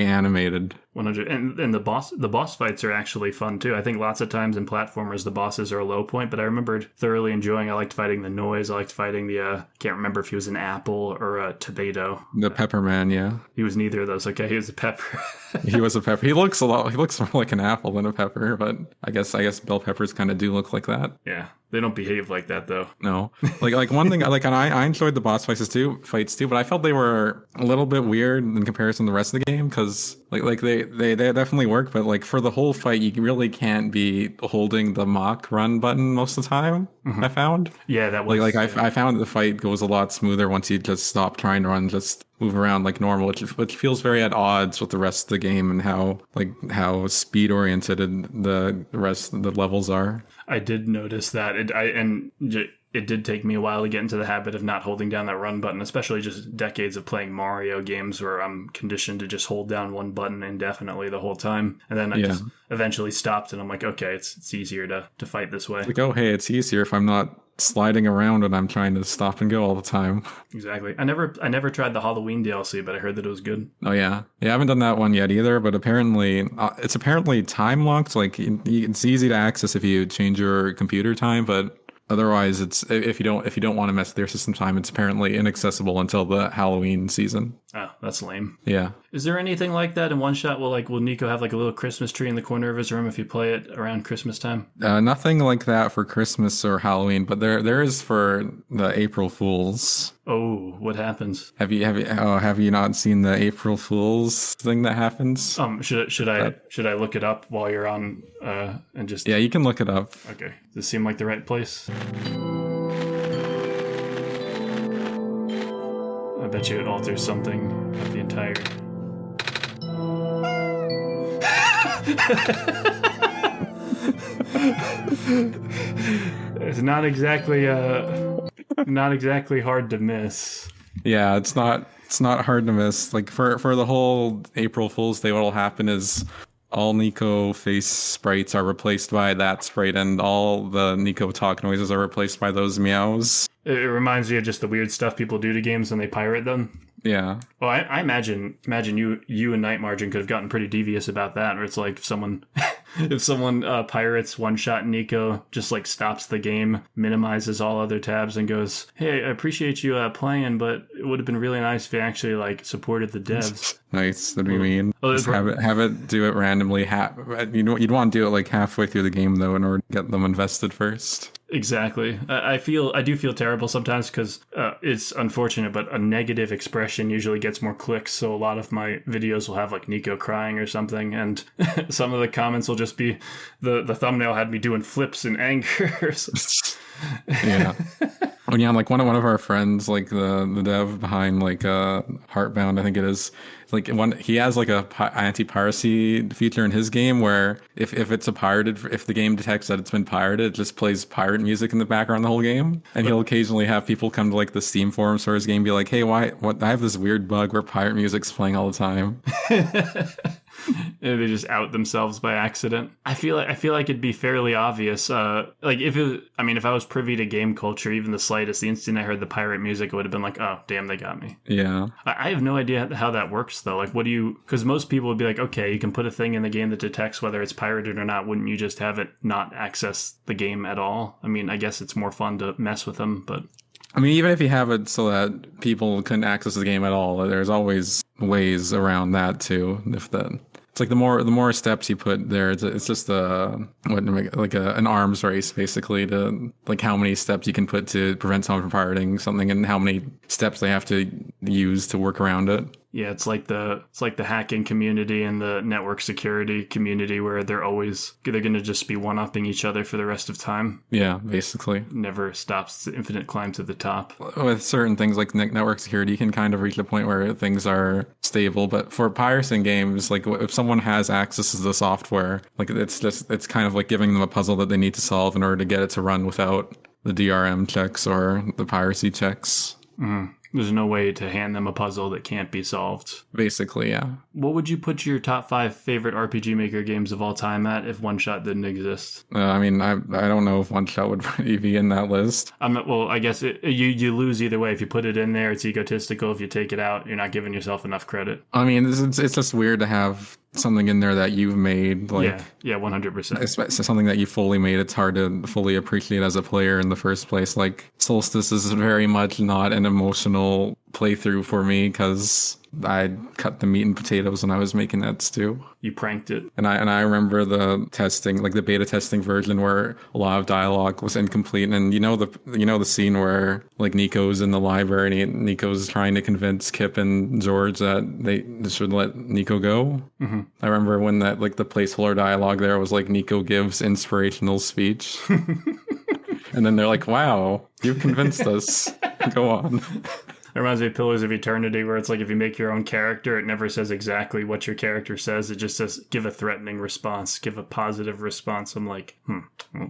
animated. 100. And the boss fights are actually fun too. I think lots of times in platformers the bosses are a low point, but I remembered thoroughly enjoying. I liked fighting the noise. I liked fighting the can't remember if he was an apple or a tomato. The pepper man, yeah. He was neither of those. Okay, he was a pepper. He was a pepper. He looks more like an apple than a pepper, but I guess bell peppers kind of do look like that. Yeah. They don't behave like that, though. No, like one thing, like, and I enjoyed the boss fights too, but I felt they were a little bit weird in comparison to the rest of the game, because like they definitely work, but like for the whole fight, you really can't be holding the mock run button most of the time. Mm-hmm. I found, yeah, that was I found the fight goes a lot smoother once you just stop trying to run, just move around like normal, which feels very at odds with the rest of the game and how speed oriented the rest of the levels are. I did notice that. It did take me a while to get into the habit of not holding down that run button, especially just decades of playing Mario games where I'm conditioned to just hold down one button indefinitely the whole time. And then I just eventually stopped, and I'm like, okay, it's easier to fight this way. Like, oh, hey, it's easier if I'm not sliding around and I'm trying to stop and go all the time. Exactly. I never tried the Halloween DLC, but I heard that it was good. Oh yeah, I haven't done that one yet either. But apparently, it's apparently time locked. Like, it's easy to access if you change your computer time, but otherwise, it's if you don't want to mess with your system time, it's apparently inaccessible until the Halloween season. Oh, that's lame. Yeah. Is there anything like that in OneShot? Will Niko have like a little Christmas tree in the corner of his room if you play it around Christmas time? Nothing like that for Christmas or Halloween, but there is for the April Fools. Oh, what happens? Have you not seen the April Fools thing that happens? Should I look it up while you're on and just? Yeah, you can look it up. Okay. Does this seem like the right place? I bet you it alters something of the entire. It's not exactly hard to miss. Yeah, it's not hard to miss. Like for the whole April Fool's Day, what'll happen is all Niko face sprites are replaced by that sprite, and all the Niko talk noises are replaced by those meows. It reminds me of just the weird stuff people do to games when they pirate them. Yeah. Well, I imagine you and Night Margin could have gotten pretty devious about that, where it's like if someone pirates OneShot Niko, just like stops the game, minimizes all other tabs, and goes, "Hey, I appreciate you playing, but it would have been really nice if you actually like supported the devs." Nice, that'd be mean. Just have it do it randomly. You'd want to do it like halfway through the game though, in order to get them invested first. Exactly. I do feel terrible sometimes because it's unfortunate, but a negative expression usually gets more clicks. So a lot of my videos will have like Niko crying or something, and some of the comments will just be the thumbnail had me doing flips in anger. Yeah. When like one of our friends, like the dev behind like Heartbound, I think it is, like he has like a anti-piracy feature in his game where if it's if the game detects that it's been pirated, it just plays pirate music in the background the whole game. And he'll occasionally have people come to like the Steam forums for his game, be like, "Hey, what? I have this weird bug where pirate music's playing all the time." And they just out themselves by accident. I feel like it'd be fairly obvious. Like if I was privy to game culture, even the slightest, the instant I heard the pirate music, it would have been like, oh, damn, they got me. Yeah. I have no idea how that works though. Like, because most people would be like, okay, you can put a thing in the game that detects whether it's pirated or not. Wouldn't you just have it not access the game at all? I mean, I guess it's more fun to mess with them, but. I mean, even if you have it so that people couldn't access the game at all, there's always ways around that too. It's like the more steps you put there, it's just an arms race basically to like how many steps you can put to prevent someone from pirating something and how many steps they have to use to work around it. Yeah, it's like the hacking community and the network security community where they're going to just be one-upping each other for the rest of time. Yeah, basically. Never stops the infinite climb to the top. With certain things like network security, you can kind of reach a point where things are stable. But for piracy games, like if someone has access to the software, like it's kind of like giving them a puzzle that they need to solve in order to get it to run without the DRM checks or the piracy checks. Mm-hmm. There's no way to hand them a puzzle that can't be solved. Basically, yeah. What would you put your top 5 favorite RPG Maker games of all time at if OneShot didn't exist? I mean, I don't know if OneShot would probably be in that list. Well, I guess you lose either way. If you put it in there, it's egotistical. If you take it out, you're not giving yourself enough credit. I mean, it's just weird to have something in there that you've made, like yeah 100%. It's something that you fully made. It's hard to fully appreciate as a player in the first place. Like Solstice is very much not an emotional playthrough for me because I cut the meat and potatoes when I was making that stew. You pranked it. And I remember the testing, like the beta testing version where a lot of dialogue was incomplete. And you know the scene where like Niko's in the library and Niko's trying to convince Kip and George that they should let Niko go. Mm-hmm. I remember when that like the placeholder dialogue there was like Niko gives inspirational speech. And then they're like, wow, you've convinced us. Go on. It reminds me of Pillars of Eternity, where it's like if you make your own character, it never says exactly what your character says. It just says, give a threatening response, give a positive response. I'm like,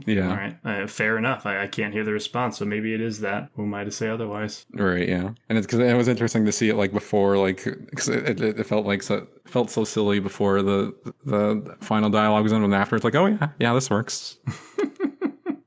yeah. All right, fair enough. I can't hear the response, so maybe it is that. Who am I to say otherwise? Right, yeah. And it's because it was interesting to see it like before, like, because it felt so silly before the final dialogue was in, and after it's like, oh yeah, this works.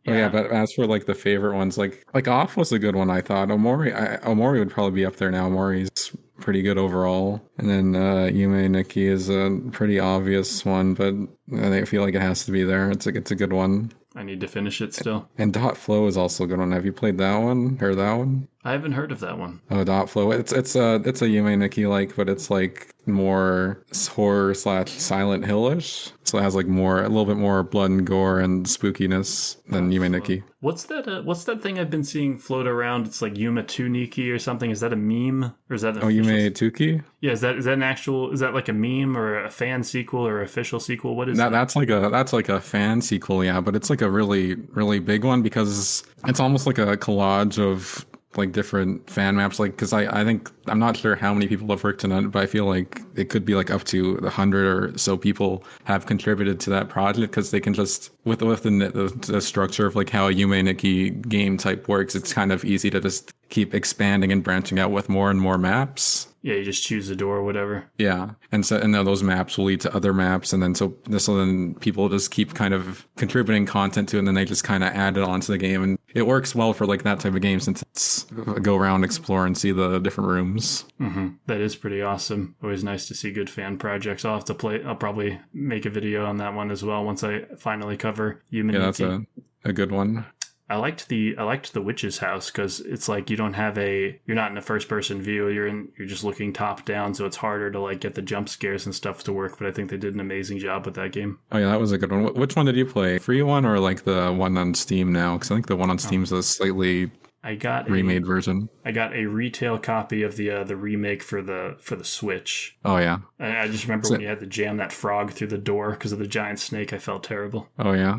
Yeah, but as for like the favorite ones, like Off was a good one, I thought. Omori would probably be up there now. Omori's pretty good overall. And then Yume Nikki is a pretty obvious one, but I feel like it has to be there. It's a good one. I need to finish it still. And Dot Flow is also a good one. Have you played that one? Heard that one? I haven't heard of that one. Oh, Dot Flow. It's a Yume Nikki like, but it's like more horror / Silent Hill-ish. So it has like a little bit more blood and gore and spookiness than Yume Nikki. What's that thing I've been seeing float around? It's like Yume Nikki or something. Is that a meme or is that Yume Tuki? Yeah, is that an actual? Is that like a meme or a fan sequel or official sequel? What is that? That's like a fan sequel, yeah, but it's like a really really big one because it's almost like a collage of like different fan maps, like because I think I'm not sure how many people have worked on it, but I feel like it could be like up to 100 or so people have contributed to that project because they can just with the structure of like how a Yume Nikki game type works, it's kind of easy to just keep expanding and branching out with more and more maps. Yeah, you just choose a door or whatever. Yeah, and then those maps will lead to other maps, and then so then people just keep kind of contributing content to it, and then they just kind of add it onto the game, and it works well for like that type of game since it's go around, explore, and see the different rooms. Mm-hmm. That is pretty awesome. Always nice to see good fan projects. I'll have to play. I'll probably make a video on that one as well once I finally cover Yume Nikki. Yeah, that's a good one. I liked the witch's house because it's like you're not in a first person view. You're just looking top down, so it's harder to like get the jump scares and stuff to work. But I think they did an amazing job with that game. Oh yeah, that was a good one. Which one did you play? Free one or like the one on Steam now? Because I think the one on Steam is a slightly remade version. I got a retail copy of the remake for the Switch. Oh yeah. I just remember when you had to jam that frog through the door because of the giant snake. I felt terrible. Oh yeah.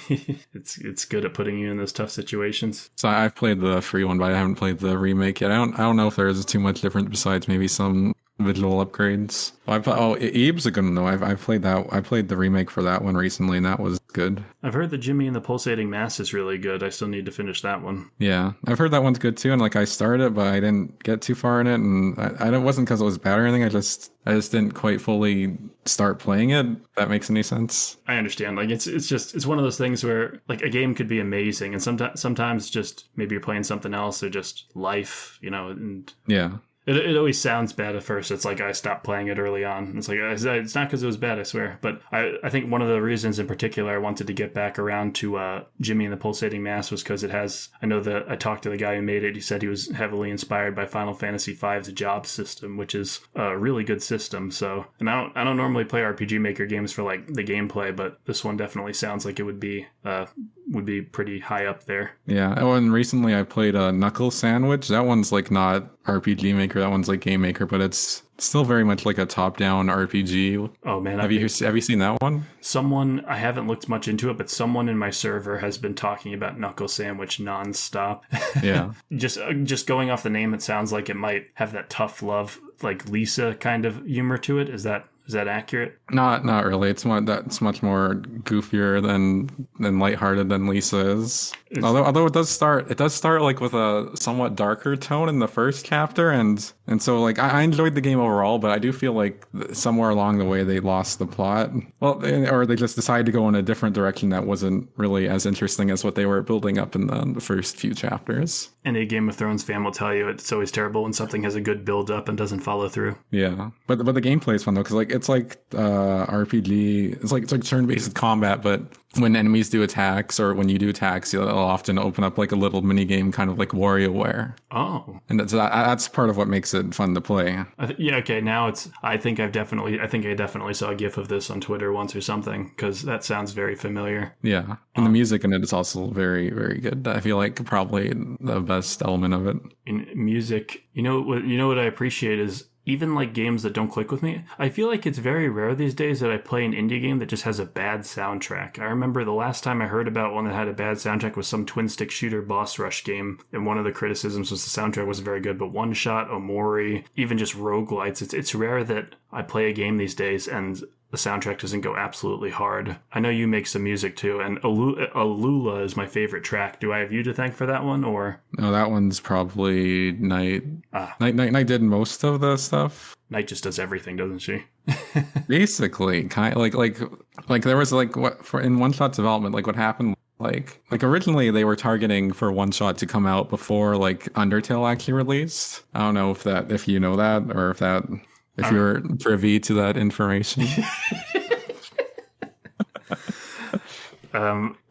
It's good at putting you in those tough situations. So I've played the free one, but I haven't played the remake yet. I don't know if there is too much different besides maybe some visual upgrades. Ebe's a good one though. I played the remake for that one recently, and that was good. I've heard that Jimmy and the Pulsating Mass is really good. I still need to finish that one. Yeah, I've heard that one's good too, and like I started it, but I didn't get too far in it, and I don't wasn't because it was bad or anything. I just didn't quite fully start playing it. If that makes any sense. I understand. Like it's one of those things where like a game could be amazing, and sometimes just maybe you're playing something else or just life, and Yeah. It always sounds bad at first. It's like I stopped playing it early on. It's like it's not because it was bad, I swear. But I think one of the reasons in particular I wanted to get back around to Jimmy and the Pulsating Mass was because it has. I know that I talked to the guy who made it. He said he was heavily inspired by Final Fantasy V's job system, which is a really good system. So, and I don't normally play RPG Maker games for like the gameplay, but this one definitely sounds like it would be pretty high up there. Yeah. Oh, and recently I played Knuckle Sandwich. That one's like not RPG Maker. That one's like Game Maker, but it's still very much like a top-down RPG. Oh man, have you seen that one? Someone, I haven't looked much into it, but someone in my server has been talking about Knuckle Sandwich nonstop. Yeah. just going off the name, it sounds like it might have that tough love, like Lisa kind of humor to it. Is that accurate? Not really. It's much more goofier than lighthearted than Lisa is. Although it does start like with a somewhat darker tone in the first chapter, and so like I enjoyed the game overall, but I do feel like somewhere along the way they lost the plot. Well, or they just decided to go in a different direction that wasn't really as interesting as what they were building up in the first few chapters. Any Game of Thrones fan will tell you it's always terrible when something has a good build up and doesn't follow through. Yeah, but the gameplay is fun though, because it's like RPG. It's like turn-based combat, but when enemies do attacks or when you do attacks, it'll often open up like a little mini game, kind of like WarioWare. Oh, and that's part of what makes it fun to play. Yeah. Okay. Now I think I definitely saw a GIF of this on Twitter once or something, because that sounds very familiar. Yeah, and the music in it is also very, very good. I feel like probably the best element of it. In music, what I appreciate is, even like games that don't click with me, I feel like it's very rare these days that I play an indie game that just has a bad soundtrack. I remember the last time I heard about one that had a bad soundtrack was some twin stick shooter boss rush game, and one of the criticisms was the soundtrack wasn't very good. But OneShot, Omori, even just roguelites, it's rare that I play a game these days and the soundtrack doesn't go absolutely hard. I know you make some music too, and Alula is my favorite track. Do I have you to thank for that one, or? No, that one's probably Night. Night did most of the stuff. Night just does everything, doesn't she? Basically, kind of like there was like what for in OneShot's development, like what happened. Like originally they were targeting for OneShot to come out before like Undertale actually released. I don't know if you know that, or if you're privy to that information.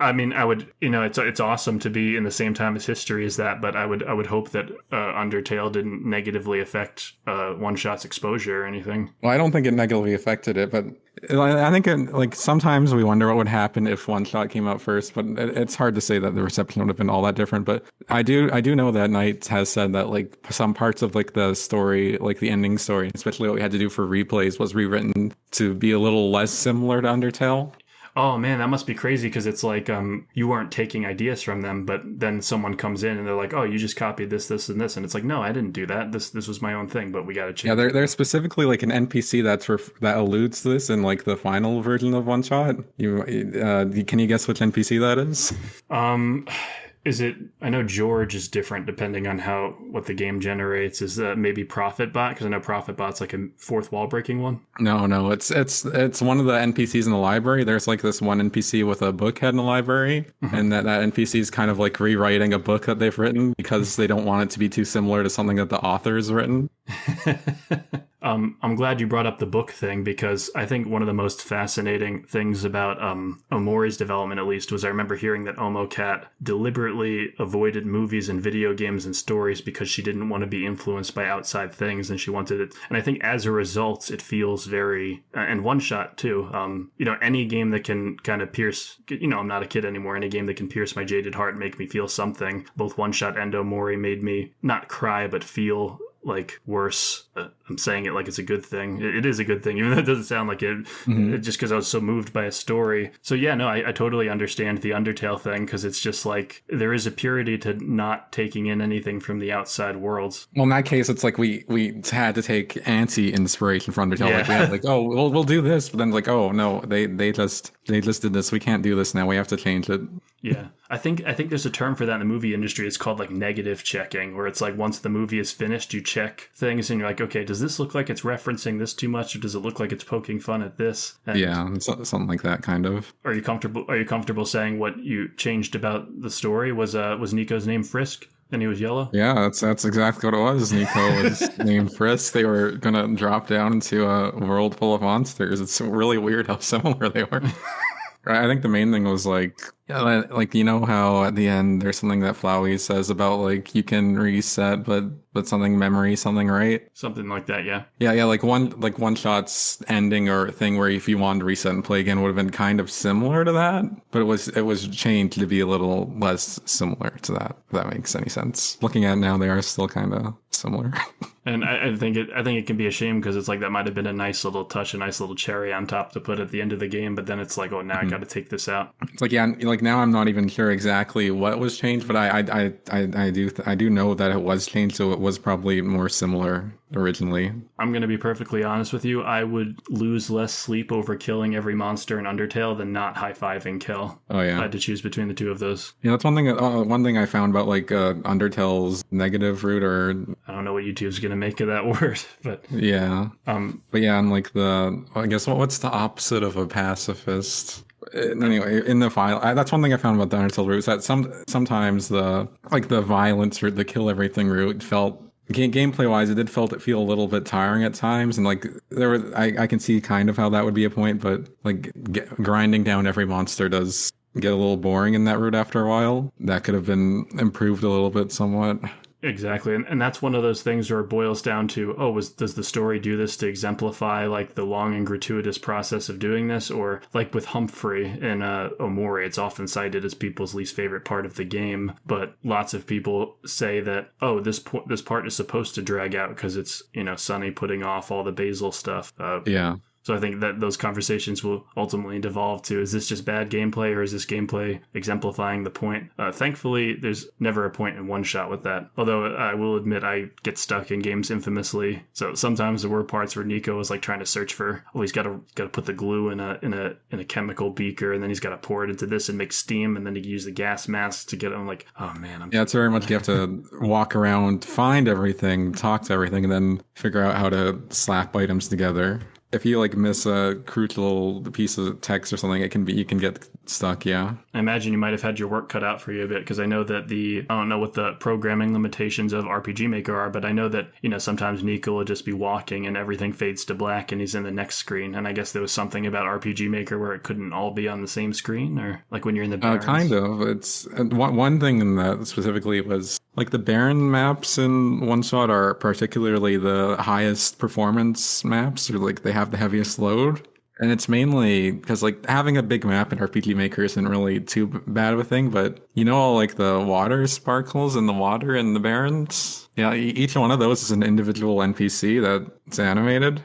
I mean, I would, it's awesome to be in the same time as history as that, but I would hope that Undertale didn't negatively affect OneShot's exposure or anything. Well, I don't think it negatively affected it, but I think sometimes we wonder what would happen if OneShot came out first, but it's hard to say that the reception would have been all that different. But I do know that Knight has said that like some parts of like the story, like the ending story, especially what we had to do for replays, was rewritten to be a little less similar to Undertale. Oh man, that must be crazy, because it's like you weren't taking ideas from them, but then someone comes in and they're like, "Oh, you just copied this, this, and this," and it's like, "No, I didn't do that. This was my own thing, but we got to change." Yeah, there's specifically like an NPC that alludes to this in like the final version of OneShot. Can you guess which NPC that is? Is it? I know George is different depending on what the game generates. Is that maybe ProfitBot? Because I know ProfitBot's like a fourth wall breaking one. No, it's one of the NPCs in the library. There's like this one NPC with a book head in the library, and that NPC is kind of like rewriting a book that they've written because they don't want it to be too similar to something that the author has written. I'm glad you brought up the book thing, because I think one of the most fascinating things about Omori's development, at least, was I remember hearing that Omocat deliberately avoided movies and video games and stories because she didn't want to be influenced by outside things, and she wanted it. And I think as a result, it feels very and OneShot too. Any game that can kind of pierce. I'm not a kid anymore. Any game that can pierce my jaded heart and make me feel something. Both OneShot and Omori made me not cry but feel like worse. I'm saying it like it's a good thing. It is a good thing, even though it doesn't sound like it, just because I was so moved by a story. So yeah, no, I totally understand the Undertale thing, because it's just like there is a purity to not taking in anything from the outside worlds. Well, in that case, it's like we had to take anti-inspiration from Undertale. Yeah. Like we had like, oh, we'll do this, but then like, oh no, they just did this. We can't do this now. We have to change it. Yeah, I think there's a term for that in the movie industry. It's called like negative checking, where it's like once the movie is finished, you check things and you're like, okay, does this look like it's referencing this too much, or does it look like it's poking fun at this? And yeah, something like that, kind of. Are you comfortable saying what you changed about the story was Niko's name Frisk? And he was yellow? Yeah, that's exactly what it was. Niko was named Frisk. They were gonna drop down into a world full of monsters. It's really weird how similar they were. I think the main thing was like you know how at the end there's something that Flowey says about like you can reset, but something memory, something, right? Something like that, yeah. Yeah, like one shot's ending or thing where if you wanted to reset and play again would have been kind of similar to that, but it was changed to be a little less similar to that. If that makes any sense. Looking at it now, they are still kind of similar. And I think it can be a shame, because it's like that might have been a nice little touch, a nice little cherry on top to put at the end of the game, but then it's like, oh, now I got to take this out. It's like, yeah, like now I'm not even sure exactly what was changed, but I do know that it was changed, so it was probably more similar originally. I'm going to be perfectly honest with you. I would lose less sleep over killing every monster in Undertale than not high-fiving kill. Oh, yeah. I had to choose between the two of those. Yeah, that's one thing I found about like Undertale's negative route, or I don't know what YouTube's going to make of that word, but yeah. But yeah, and like I guess what's the opposite of a pacifist? Anyway, in the file, that's one thing I found about the Undertale route, is that sometimes the violence route, the kill everything route felt, gameplay wise, it feel a little bit tiring at times, and like I can see kind of how that would be a point, but like grinding down every monster does get a little boring in that route after a while. That could have been improved a little bit somewhat. Exactly. And that's one of those things where it boils down to, does the story do this to exemplify like the long and gratuitous process of doing this? Or like with Humphrey in Omori, it's often cited as people's least favorite part of the game, but lots of people say that, this part is supposed to drag out because it's, Sunny putting off all the Basil stuff. Yeah. So I think that those conversations will ultimately devolve to, is this just bad gameplay, or is this gameplay exemplifying the point? Thankfully, there's never a point in OneShot with that. Although I will admit I get stuck in games infamously. So sometimes there were parts where Niko was like trying to search for, he's got to put the glue in a chemical beaker, and then he's got to pour it into this and make steam, and then he use the gas mask to get it. I'm like, oh man. Yeah, it's very much you have to walk around, find everything, talk to everything, and then figure out how to slap items together. If you like miss a crucial piece of text or something, you can get stuck. Yeah. I imagine you might have had your work cut out for you a bit, because I know that I don't know what the programming limitations of RPG Maker are, but I know that, sometimes Niko will just be walking and everything fades to black and he's in the next screen. And I guess there was something about RPG Maker where it couldn't all be on the same screen, or like when you're in the Barrens. Kind of. It's one thing in that specifically was like the Baron maps in OneShot are particularly the highest performance maps, or like they have the heaviest load. And it's mainly because like having a big map in RPG Maker isn't really too bad of a thing, but all like the water sparkles in the water in the Barrens? Yeah, each one of those is an individual NPC that's animated.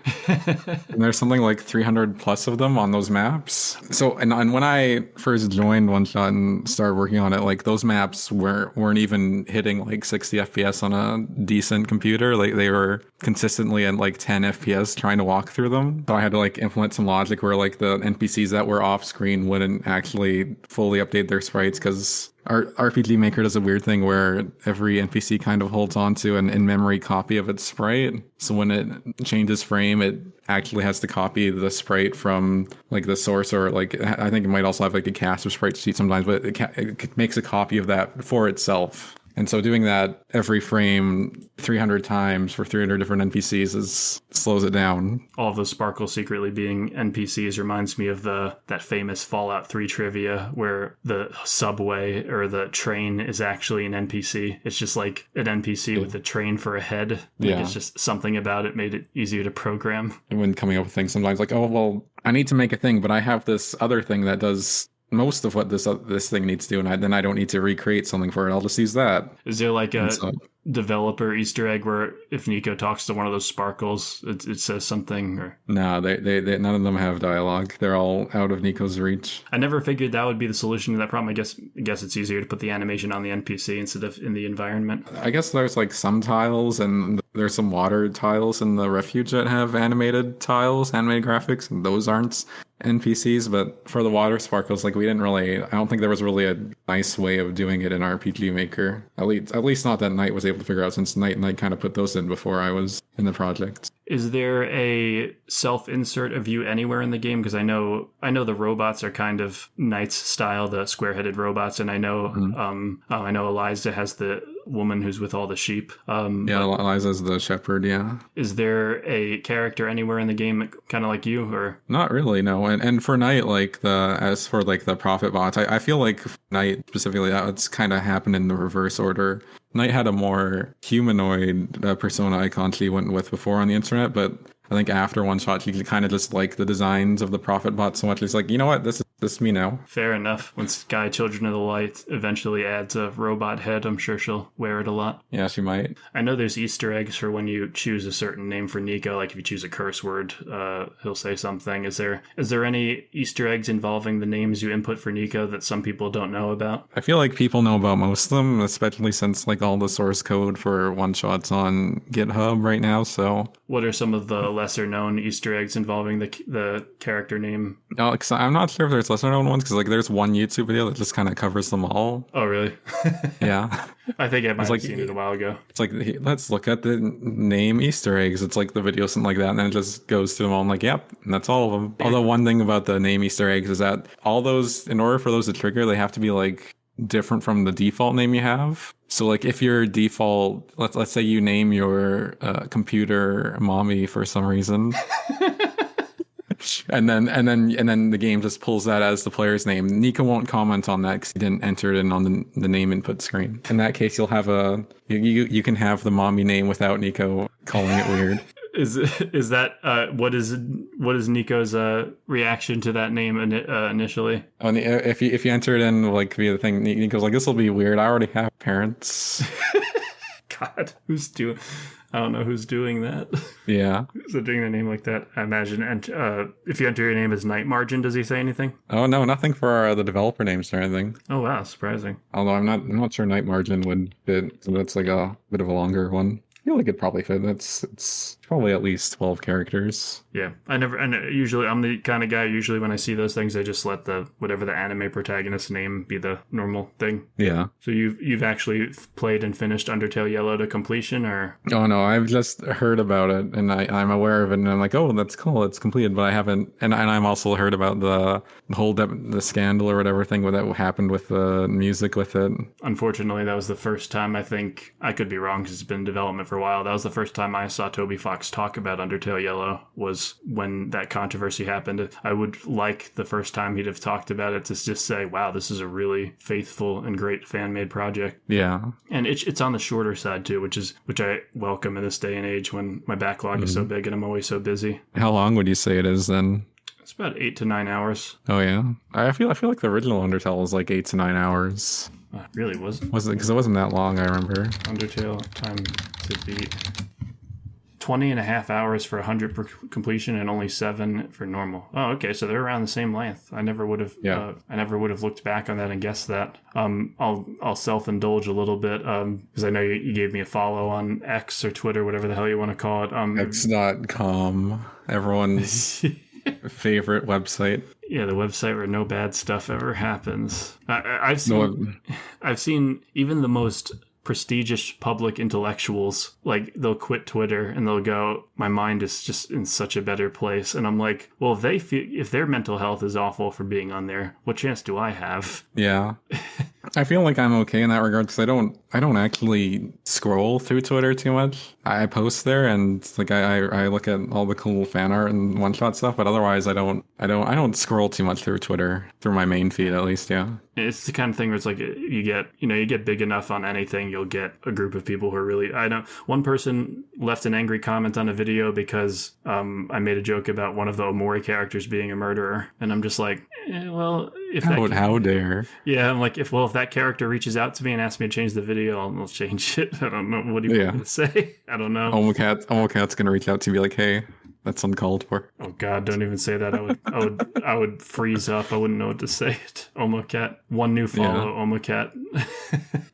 And there's something like 300 plus of them on those maps. So, and when I first joined OneShot and started working on it, like those maps weren't even hitting like 60 FPS on a decent computer. Like they were consistently at like 10 FPS trying to walk through them. So I had to like implement some logic where like the NPCs that were off screen wouldn't actually fully update their sprites, because our RPG Maker does a weird thing where every NPC kind of holds on to an in-memory copy of its sprite. So when it changes frame, it actually has to copy the sprite from like the source, or like I think it might also have like a cast of sprite sheet sometimes, but it makes a copy of that for itself. And so doing that every frame 300 times for 300 different NPCs slows it down. All of those sparkles secretly being NPCs reminds me of that famous Fallout 3 trivia where the subway or the train is actually an NPC. It's just like an NPC with a train for a head. Like it's just something about it made it easier to program. And when coming up with things sometimes like, I need to make a thing, but I have this other thing that does most of what this thing needs to do, and then I don't need to recreate something for it. I'll just use that. Is there like developer Easter egg where if Niko talks to one of those sparkles, it says something? Or No, they none of them have dialogue. They're all out of Niko's reach. I never figured that would be the solution to that problem. I guess it's easier to put the animation on the NPC instead of in the environment. I guess there's like some tiles, and there's some water tiles in the refuge that have animated tiles, animated graphics, and those aren't NPCs. But for the water sparkles, like, we didn't really, I don't think there was really a nice way of doing it in RPG Maker. At least not that Knight was able to figure out, since Knight kind of put those in before I was in the project. Is there a self-insert of you anywhere in the game? Because I know the robots are kind of Knight's style, the square-headed robots, and I know I know Eliza has the woman who's with all the sheep. Eliza's the shepherd. Yeah. Is there a character anywhere in the game kind of like you, or not really? No. And for Knight, like as for like the profit bots, I feel like Knight specifically, that's kind of happened in the reverse order. Knight had a more humanoid persona icon she went with before on the internet, but I think after OneShot, she kind of just liked the designs of the profit bot so much. She's like, you know what, this is me now. Fair enough. When Sky Children of the Light eventually adds a robot head, I'm sure she'll wear it a lot. Yeah, she might. I know there's Easter eggs for when you choose a certain name for Niko. Like if you choose a curse word, he'll say something. Is there any Easter eggs involving the names you input for Niko that some people don't know about? I feel like people know about most of them, especially since like all the source code for OneShot's on GitHub right now. So what are some of the lesser known Easter eggs involving the character name? No, I'm not sure if there's lesser known ones, because like there's one YouTube video that just kind of covers them all. Oh, really? Yeah. I think I might have seen it a while ago. It's like, let's look at the name Easter eggs. It's like the video, something like that, and then it just goes through them all. I'm like, yep, and that's all of them. Although one thing about the name Easter eggs is that all those, in order for those to trigger, they have to be like different from the default name you have. So like if your default, let's say you name your computer Mommy for some reason. And then the game just pulls that as the player's name. Niko won't comment on that because he didn't enter it in on the name input screen. In that case, you'll have you can have the Mommy name without Niko calling it weird. Is that what is Niko's reaction to that name initially? And if you enter it in like via the thing, Niko's like, this will be weird. I already have parents. God, I don't know who's doing that. Yeah. So doing the name like that, I imagine. And if you enter your name as Night Margin, does he say anything? Oh no, nothing for the developer names or anything. Oh wow, surprising. Although I'm not sure Night Margin would fit. So that's like a bit of a longer one. I feel like it'd probably fit. It's probably at least 12 characters. Yeah, I'm the kind of guy, usually when I see those things, I just let whatever the anime protagonist name be the normal thing. Yeah. So you've actually played and finished Undertale Yellow to completion, or? Oh no, I've just heard about it, and I'm aware of it, and I'm like, oh, that's cool, it's completed, but I haven't, and I'm also heard about the whole the scandal or whatever thing that happened with the music with it. Unfortunately, that was the first time, I think, I could be wrong because it's been in development for a while, that was the first time I saw Toby Fox talk about Undertale Yellow, was when that controversy happened. I would like the first time he'd have talked about it to just say, wow, this is a really faithful and great fan-made project. Yeah. And it's on the shorter side too, which I welcome in this day and age when my backlog is so big and I'm always so busy. How long would you say it is then? It's about 8 to 9 hours. Oh yeah. I feel like the original Undertale was like 8 to 9 hours. It really wasn't. Was it? Because it wasn't that long, I remember. Undertale time to beat. 20 and a half hours for 100 per completion and only 7 for normal. Oh, okay. So they're around the same length. I never would have. Yeah. I never would have looked back on that and guessed that. I'll self-indulge a little bit because I know you gave me a follow on X or Twitter, whatever the hell you want to call it. X.com, everyone's favorite website. Yeah, the website where no bad stuff ever happens. I've seen even the most prestigious public intellectuals, like, they'll quit Twitter and they'll go, my mind is just in such a better place. And I'm like, well, if their mental health is awful for being on there, what chance do I have? Yeah. I feel like I'm okay in that regard because I don't actually scroll through Twitter too much. I post there and like I look at all the cool fan art and OneShot stuff, but otherwise I don't scroll too much through Twitter, through my main feed at least. Yeah. It's the kind of thing where it's like you get big enough on anything, you'll get a group of people who are really. I know one person left an angry comment on a video because I made a joke about one of the Omori characters being a murderer, and I'm just like, well, if how dare? Yeah, I'm like, if that character reaches out to me and asks me to change the video, I'll change it. I don't know. What do you want me to say? I don't know. Omocat's gonna reach out to you and be like, hey, that's uncalled for. Oh God, don't even say that. I would freeze up. I wouldn't know what to say. Omocat, one new follow, Omocat.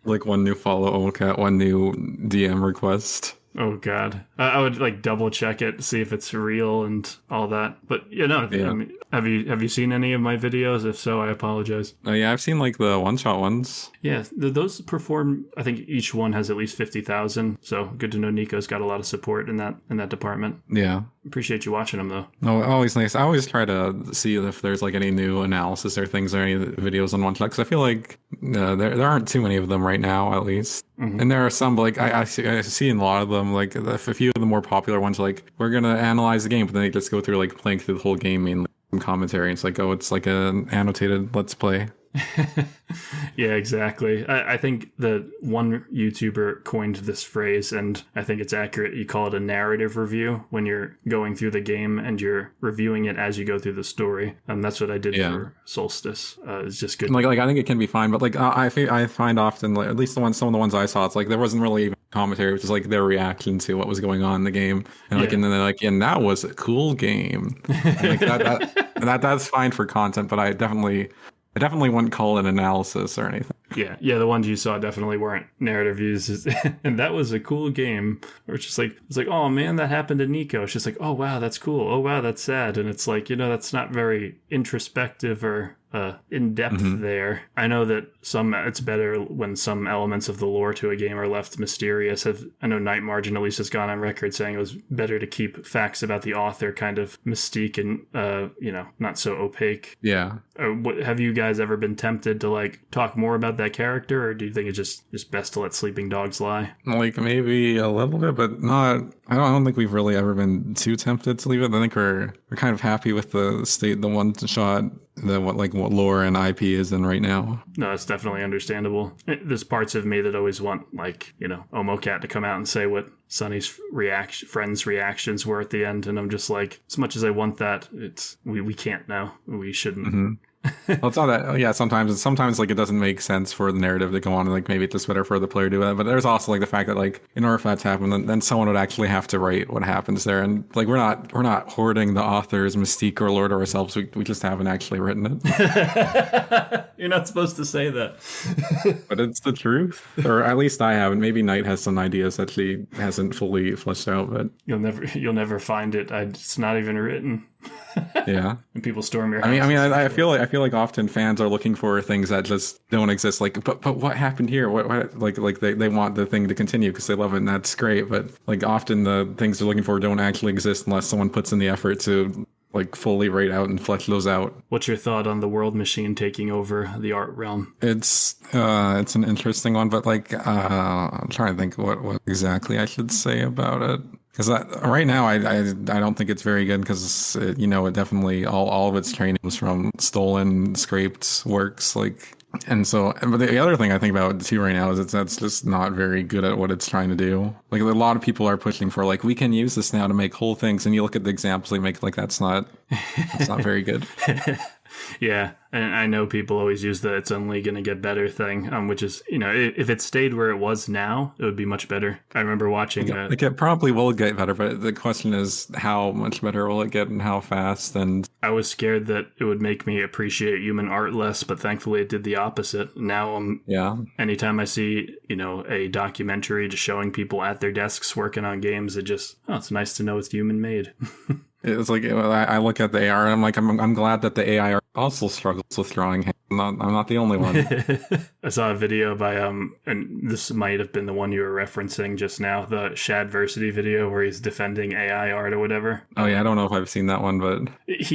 Like one new follow, Omocat, one new DM request. Oh God, I would like double check it, see if it's real and all that. But I mean, have you seen any of my videos? If so, I apologize. Oh yeah, I've seen like the one-shot ones. Yeah, those perform. I think each one has at least 50,000. So good to know Niko's got a lot of support in that department. Yeah. Appreciate you watching them though. No, always nice. I always try to see if there's like any new analysis or things or any videos on OneShot, because I feel like there aren't too many of them right now, at least. Mm-hmm. And there are some, like I see in a lot of them, like a few of the more popular ones, like we're gonna analyze the game, but then they just go through like playing through the whole game mainly commentary. It's like, oh, it's like an annotated let's play. Yeah, exactly. I think that one YouTuber coined this phrase, and I think it's accurate. You call it a narrative review when you're going through the game and you're reviewing it as you go through the story. And that's what I did for Solstice. It's just good. Like I think it can be fine, but like I find often, like, at least some of the ones I saw, it's like there wasn't really even commentary, which is like their reaction to what was going on in the game, and like and then they're like, and that was a cool game. And like that's fine for content, but I definitely wouldn't call it analysis or anything. Yeah, the ones you saw definitely weren't narrative views, and that was a cool game. Or it's like, oh man, that happened to Niko. It's just like, oh wow, that's cool. Oh wow, that's sad. And it's like, that's not very introspective or in depth there. I know that it's better when some elements of the lore to a game are left mysterious. I know Night Margin at least has gone on record saying it was better to keep facts about the author kind of mystique and not so opaque. Yeah. Have you guys ever been tempted to like talk more about that character, or do you think it's just best to let sleeping dogs lie? Like maybe a little bit, but not. I don't think we've really ever been too tempted to leave it. I think we're kind of happy with the state, the one shot, what lore and IP is in right now. No, it's definitely understandable. There's parts of me that always want, like, Omocat to come out and say what Sunny's friends' reactions were at the end, and I'm just like, as much as I want that, we can't now. We shouldn't. Mm-hmm. Well, it's not that. Yeah, sometimes like it doesn't make sense for the narrative to go on, and like maybe it's just better for the player to do that. But there's also like the fact that like in order for that to happen, then someone would actually have to write what happens there, and like we're not hoarding the author's mystique or lore to ourselves. We just haven't actually written it. You're not supposed to say that, but it's the truth, or at least I haven't. Maybe Knight has some ideas that she hasn't fully fleshed out, but you'll never find it. It's not even written. Yeah. And people storm your house. I feel like often fans are looking for things that just don't exist. Like, but what happened here? What like they want the thing to continue because they love it, and that's great. But like often the things they're looking for don't actually exist unless someone puts in the effort to like fully write out and flesh those out. What's your thought on the world machine taking over the art realm? It's an interesting one, but like I'm trying to think what exactly I should say about it. Because right now, I don't think it's very good because, it definitely, all of its training was from stolen, scraped works. Like, and so, but the other thing I think about it too right now is that's just not very good at what it's trying to do. Like, a lot of people are pushing for, like, we can use this now to make whole things. And you look at the examples they make, like, that's not very good. Yeah, and I know people always use the it's only going to get better thing, which is, if it stayed where it was now, it would be much better. I remember watching it probably will get better, but the question is how much better will it get and how fast? And I was scared that it would make me appreciate human art less, but thankfully it did the opposite. Now anytime I see, a documentary just showing people at their desks working on games, it's nice to know it's human made. It's like I look at the AR and I'm like, I'm glad that the AI also struggles with drawing hands. I'm not the only one. I saw a video by and this might have been the one you were referencing just now, the Shadversity video where he's defending AI art or whatever. Oh yeah, I don't know if I've seen that one, but it's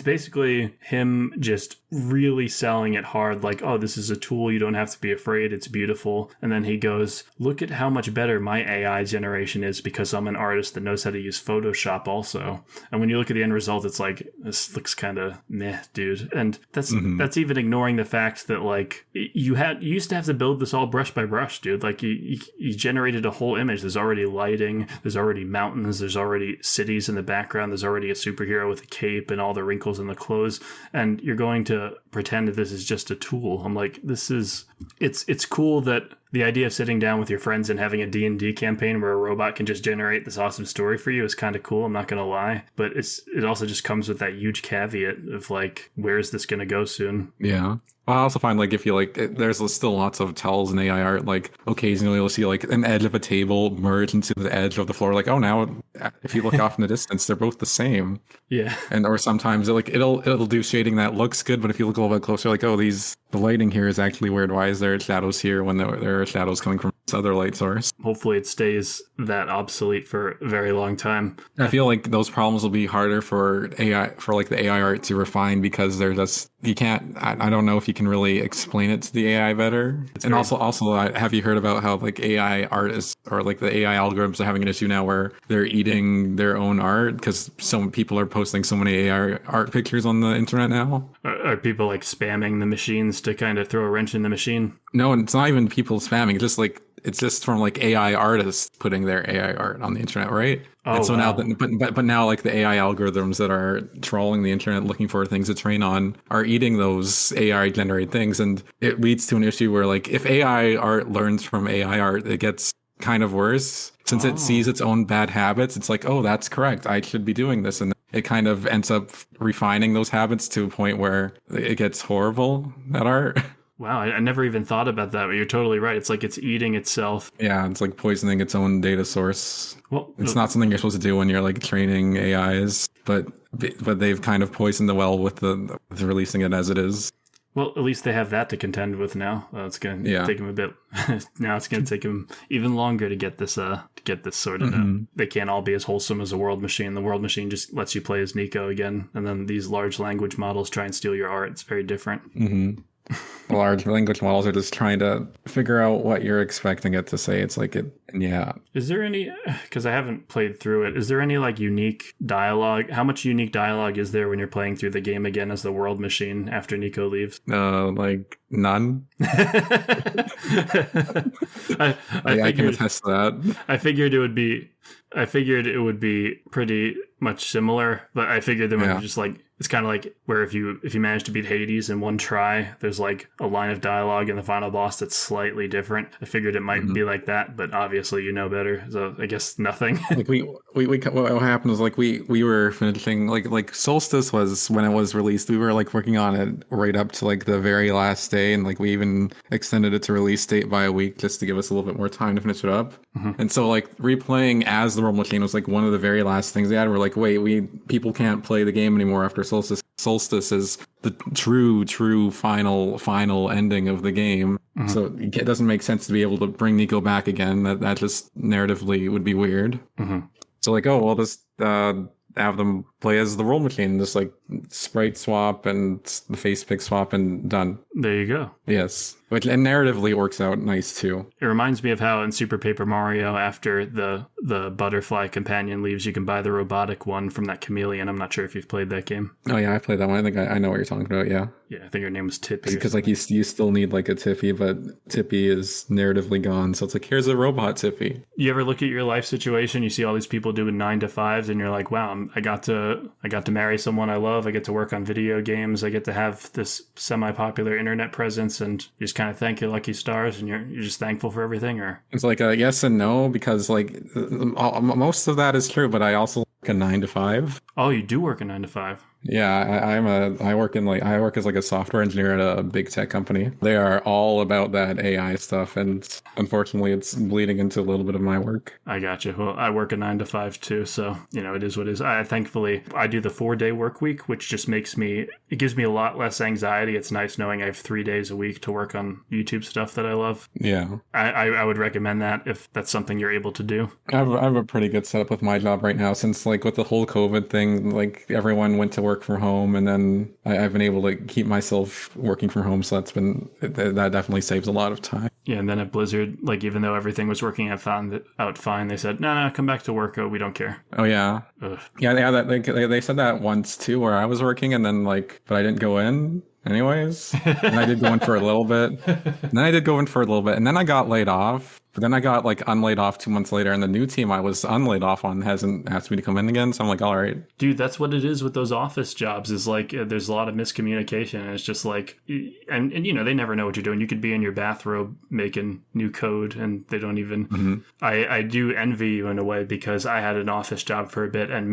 basically him just really selling it hard, like, oh, this is a tool, you don't have to be afraid, it's beautiful. And then he goes, look at how much better my AI generation is because I'm an artist that knows how to use Photoshop also. And when you look at the end result, it's like this looks kind of meh, dude. And that's even ignoring the fact that like you used to have to build this all brush by brush, dude. Like you generated a whole image. There's already lighting, there's already mountains, there's already cities in the background, there's already a superhero with a cape and all the wrinkles in the clothes, and you're going to pretend that this is just a tool. I'm like, it's cool that the idea of sitting down with your friends and having a D&D campaign where a robot can just generate this awesome story for you is kind of cool, I'm not going to lie. But it also just comes with that huge caveat of like, where is this going to go soon? Yeah. I also find like if you like, there's still lots of tells in AI art. Like occasionally you'll see like an edge of a table merge into the edge of the floor. Like, oh, now if you look off in the distance, they're both the same. Yeah. And or sometimes it'll do shading that looks good, but if you look a little bit closer, like, oh, the lighting here is actually weird. Why is there shadows here when there are shadows coming from this other light source? Hopefully it stays that obsolete for a very long time. I feel like those problems will be harder for AI, for like the AI art to refine, because they're just, you can't, I don't know if you can really explain it to the AI better. And also, have you heard about how like AI artists or like the AI algorithms are having an issue now where they're eating their own art because some people are posting so many AI art pictures on the internet now? Are people like spamming the machines to kind of throw a wrench in the machine? No, and it's not even people spamming. It's just from like AI artists putting their AI art on the internet, right? Oh, and so wow. now, but now like the AI algorithms that are trawling the internet looking for things to train on are eating those AI generated things, and it leads to an issue where like if AI art learns from AI art, it gets kind of worse since it sees its own bad habits. It's like, oh, that's correct, I should be doing this, and it kind of ends up refining those habits to a point where it gets horrible, that art. Wow, I never even thought about that, but you're totally right. It's like it's eating itself. Yeah, it's like poisoning its own data source. Well, it's not something you're supposed to do when you're like training AIs, but they've kind of poisoned the well with releasing it as it is. Well, at least they have that to contend with now. It's going to take them a bit. Now it's going to take them even longer to get this sorted out. They can't all be as wholesome as a world machine. The world machine just lets you play as Niko again, and then these large language models try and steal your art. It's very different. Mm-hmm. Large language models are just trying to figure out what you're expecting it to say. It's like it, yeah. Is there any, because I haven't played through it, is there any like unique dialogue? How much unique dialogue is there when you're playing through the game again as the world machine after Niko leaves? Like none. I can attest to that. I figured it would be pretty much similar, but I figured they might just like, it's kind of like where if you manage to beat Hades in one try, there's like a line of dialogue in the final boss that's slightly different. I figured it might be like that, but obviously you know better, so I guess nothing. Like we what happened was like we were finishing like Solstice was, when it was released, we were like working on it right up to like the very last day, and like we even extended it to release date by a week just to give us a little bit more time to finish it up. And so like replaying as the World Machine was like one of the very last things they had. We're like, wait, people can't play the game anymore after Solstice. Solstice is the true final ending of the game. So it doesn't make sense to be able to bring Niko back again. That just narratively would be weird. So like, oh, well, just have them play as the World Machine, just like sprite swap and the face pick swap and done. There you go. Yes. Which, and narratively works out nice too. It reminds me of how in Super Paper Mario, after the butterfly companion leaves, you can buy the robotic one from that chameleon. I'm not sure if you've played that game. Oh yeah, I played that one. I think I know what you're talking about. Yeah. Yeah, I think her name was Tippy. Because like you still need like a Tippy, but Tippy is narratively gone. So it's like, here's a robot Tippy. You ever look at your life situation? You see all these people doing 9 to 5s, and you're like, wow, I got to marry someone I love. I get to work on video games. I get to have this semi-popular internet presence, and you just kind of thank your lucky stars, and you're just thankful for everything. Or it's like a yes and no, because like most of that is true, but I also work a 9 to 5. Oh, you do work a 9 to 5. Yeah, I work as like a software engineer at a big tech company. They are all about that AI stuff, and unfortunately it's bleeding into a little bit of my work. I gotcha. Well, I work a 9 to 5 too, so it is what it is. Thankfully I do the 4-day work week, which just gives me a lot less anxiety. It's nice knowing I have 3 days a week to work on YouTube stuff that I love. Yeah. I would recommend that if that's something you're able to do. I have a pretty good setup with my job right now, since like with the whole COVID thing, like everyone went to work work from home, and then I've been able to keep myself working from home. So that definitely saves a lot of time. Yeah, and then at Blizzard, like even though everything was working out fine, they said, no, come back to work. Oh, we don't care. Oh yeah, Ugh. yeah. They said that once too, where I was working, and then but I didn't go in anyways. And I did go in for a little bit. And then I did go in for a little bit, and then I got laid off. But then I got unlaid off 2 months later, and the new team I was unlaid off on hasn't asked me to come in again. So I'm like, all right. Dude, that's what it is with those office jobs is there's a lot of miscommunication. And it's just and they never know what you're doing. You could be in your bathrobe making new code and they don't even, I do envy you in a way because I had an office job for a bit and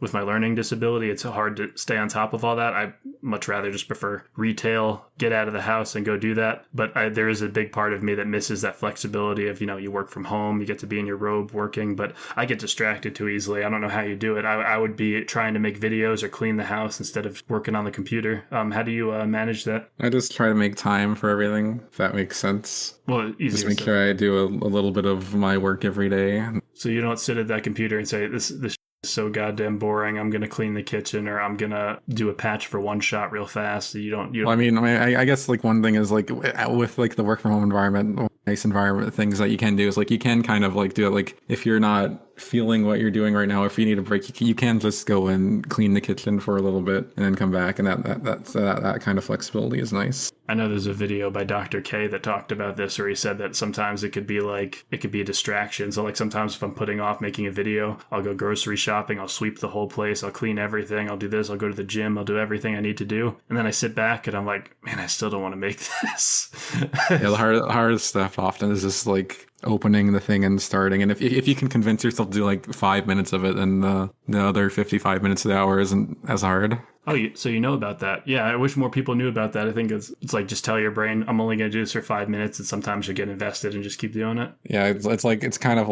with my learning disability, it's hard to stay on top of all that. I much rather just prefer retail, get out of the house and go do that. But there is a big part of me that misses that flexibility of, you work from home, you get to be in your robe working, but I get distracted too easily. I don't know how you do it. I would be trying to make videos or clean the house instead of working on the computer. How do you manage that? I just try to make time for everything, if that makes sense. Well, just make sure I do a little bit of my work every day. So you don't sit at that computer and say, this is so goddamn boring. I'm going to clean the kitchen or I'm going to do a patch for OneShot real fast. You don't. Well, I guess one thing is with the work from home environment, nice environment, things that you can do is you can kind of do it. If you're not feeling what you're doing right now, if you need a break, you can just go and clean the kitchen for a little bit and then come back. And that kind of flexibility is nice. I know there's a video by Dr. K that talked about this, where he said that sometimes it could be a distraction. So sometimes if I'm putting off making a video, I'll go grocery shopping, I'll sweep the whole place, I'll clean everything, I'll do this, I'll go to the gym, I'll do everything I need to do. And then I sit back and I'm like, man, I still don't want to make this. Yeah, the hardest stuff often is just opening the thing and starting. And if you can convince yourself to do 5 minutes of it, then the other 55 minutes of the hour isn't as hard. Oh, so you know about that. Yeah, I wish more people knew about that. I think it's just tell your brain, I'm only going to do this for 5 minutes, and sometimes you get invested and just keep doing it. Yeah, it's kind of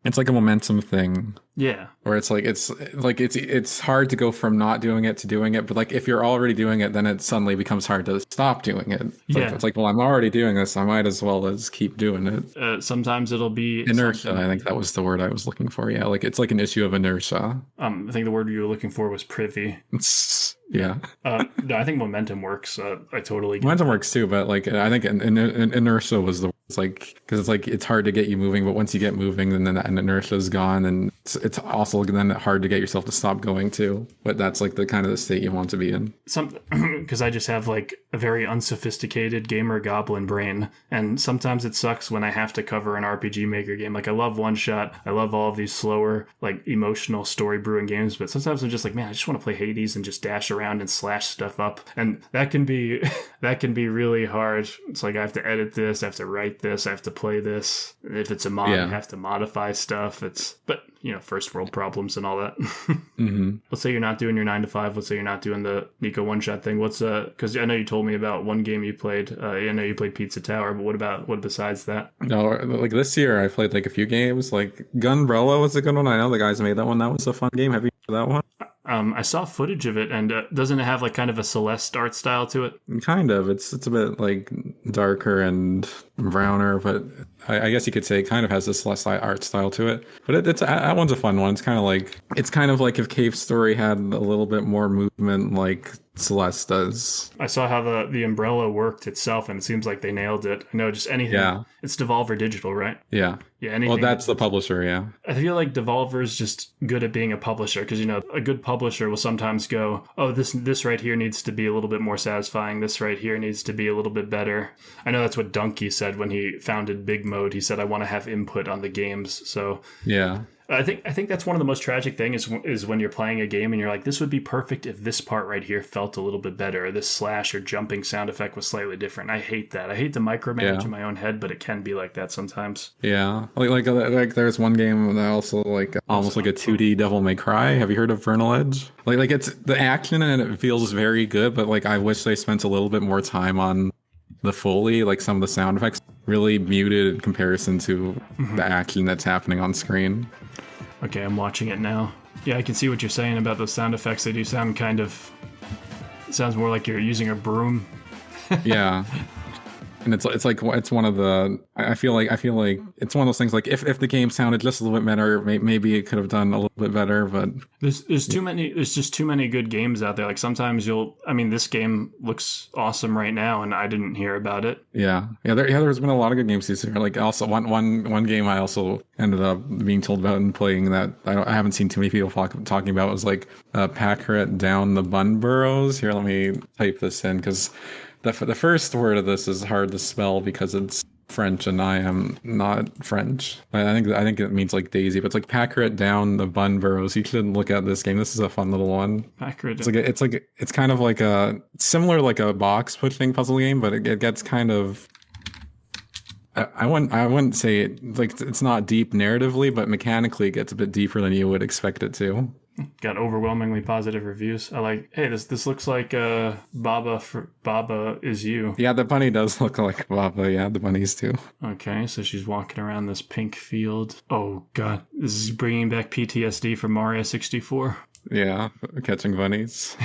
it's like a momentum thing. Yeah. Or it's hard to go from not doing it to doing it, but if you're already doing it, then it suddenly becomes hard to stop doing it. It's well, I'm already doing this, I might as well as keep doing it. Sometimes it'll be inertia. I think that was the word I was looking for. Yeah, it's an issue of inertia. I think the word you were looking for was privy. Yeah. No, I think momentum works. I totally get momentum works too, but I think inertia was the because it's hard to get you moving, but once you get moving, then that inertia is gone, and it's also then hard to get yourself to stop going too. But that's the kind of the state you want to be in. Because I just have a very unsophisticated gamer goblin brain, and sometimes it sucks when I have to cover an RPG Maker game. I love OneShot, I love all of these slower emotional story brewing games, but sometimes I'm just man, I just want to play Hades and just dash around and slash stuff up, and that can be really hard. It's I have to edit this, I have to write this, I have to play this. If it's a mod, I have to modify stuff. But first world problems and all that. Mm-hmm. Let's say you're not doing your 9 to 5. Let's say you're not doing the Niko one-shot thing. What's because I know you told me about one game you played. I know you played Pizza Tower, but what besides that? No, this year I played a few games. Gunbrella was a good one. I know the guys made that one. That was a fun game. Have you played that one? I saw footage of it, and doesn't it have kind of a Celeste art style to it? Kind of. It's a bit darker and browner, but I guess you could say it kind of has a Celeste art style to it. But that one's a fun one. It's kind of like if Cave Story had a little bit more movement like Celeste does. I saw how the umbrella worked itself, and it seems like they nailed it. I know just anything. Yeah. It's Devolver Digital, right? Yeah. Yeah. Anything. Well, that's the publisher, yeah. I feel like Devolver's just good at being a publisher, because a good publisher will sometimes go, oh, this right here needs to be a little bit more satisfying. This right here needs to be a little bit better. I know that's what Donkey said when he founded Big Mode. He said, I want to have input on the games. So yeah. I think that's one of the most tragic things is when you're playing a game and you're this would be perfect if this part right here felt a little bit better, or this slash or jumping sound effect was slightly different. I hate that. I hate to micromanage in my own head, but it can be like that sometimes. Yeah, there's one game that also almost like a 2D Devil May Cry. Have you heard of Vernal Edge? It's the action and it feels very good, but I wish they spent a little bit more time on the Foley, some of the sound effects really muted in comparison to the action that's happening on screen. Okay, I'm watching it now. Yeah, I can see what you're saying about those sound effects. They do sound it sounds more like you're using a broom. Yeah. And it's one of the I feel like it's one of those things like if the game sounded just a little bit better, maybe it could have done a little bit better. But there's just too many good games out there. Like sometimes this game looks awesome right now, and I didn't hear about it. There's been a lot of good games this year. Like also one game I also ended up being told about and playing that I haven't seen too many people talking about was like Packrat Down the Bun Burrows. Here, let me type this in because the first word of this is hard to spell because it's French and I am not French. I think it means like daisy, but it's like Packrat Down the Bun Burrows. You should look at this game. This is a fun little one. It's kind of like a similar like a box pushing puzzle game, but it gets kind of I wouldn't say it, like it's not deep narratively, but mechanically it gets a bit deeper than you would expect it to. Got overwhelmingly positive reviews. I like, hey, this looks like Baba Is You. Yeah, the bunny does look like Baba. Yeah, the bunnies too. Okay, so she's walking around this pink field. Oh god, this is bringing back PTSD from Mario 64. Yeah, catching bunnies.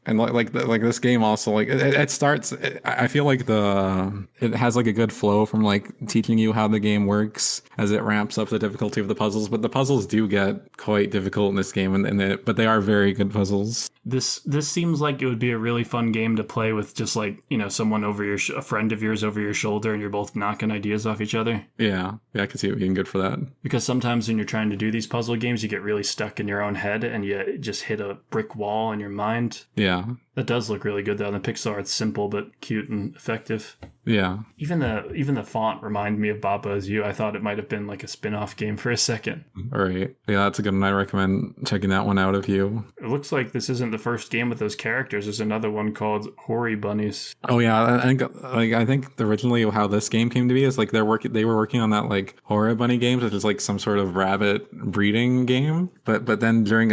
And like this game also like it starts. I feel like it has like a good flow from like teaching you how the game works as it ramps up the difficulty of the puzzles. But the puzzles do get quite difficult in this game, but they are very good puzzles. This seems like it would be a really fun game to play with just like someone over a friend of yours over your shoulder, and you're both knocking ideas off each other. Yeah, I can see it being good for that. Because sometimes when you're trying to do these puzzle games, you get really stuck in your own head, and you just hit a brick wall in your mind. Yeah. That does look really good though. The pixel art's simple but cute and effective. Yeah. Even the font reminded me of Baba Is You. I thought it might have been like a spin-off game for a second. All right. Yeah, that's a good one. I recommend checking that one out if you. It looks like this isn't the first game with those characters. There's another one called Hori Bunnies. Oh yeah, I think originally how this game came to be is like they were working on that like Hori Bunny games, which is like some sort of rabbit breeding game. But then during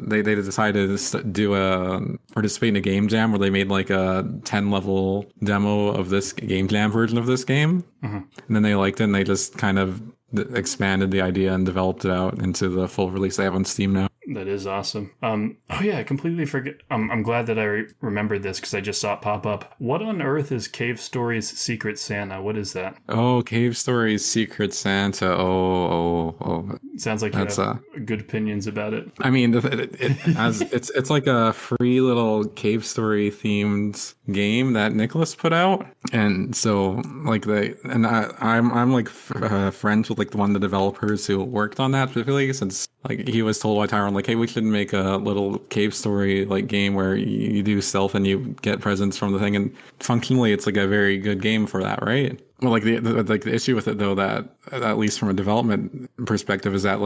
they decided to participate in a game jam where they made like a 10-level demo of this game jam version of this game. Mm-hmm. And then they liked it and they just kind of expanded the idea and developed it out into the full release they have on Steam now. That is awesome. Oh yeah, I completely forget. I'm glad that I remembered this because I just saw it pop up. What on earth is Cave Stories Secret Santa? What is that? Oh, Cave Stories Secret Santa. Oh. It sounds like you have good opinions about it. I mean, it's like a free little cave story themed game that Nicholas put out, and so like I'm like friends with like one of the developers who worked on that specifically, since like he was told by Tyrone like, hey, we should make a little cave story like game where you do stealth and you get presents from the thing, and functionally it's like a very good game for that, right? Well, like the issue with it though, that at least from a development perspective, is that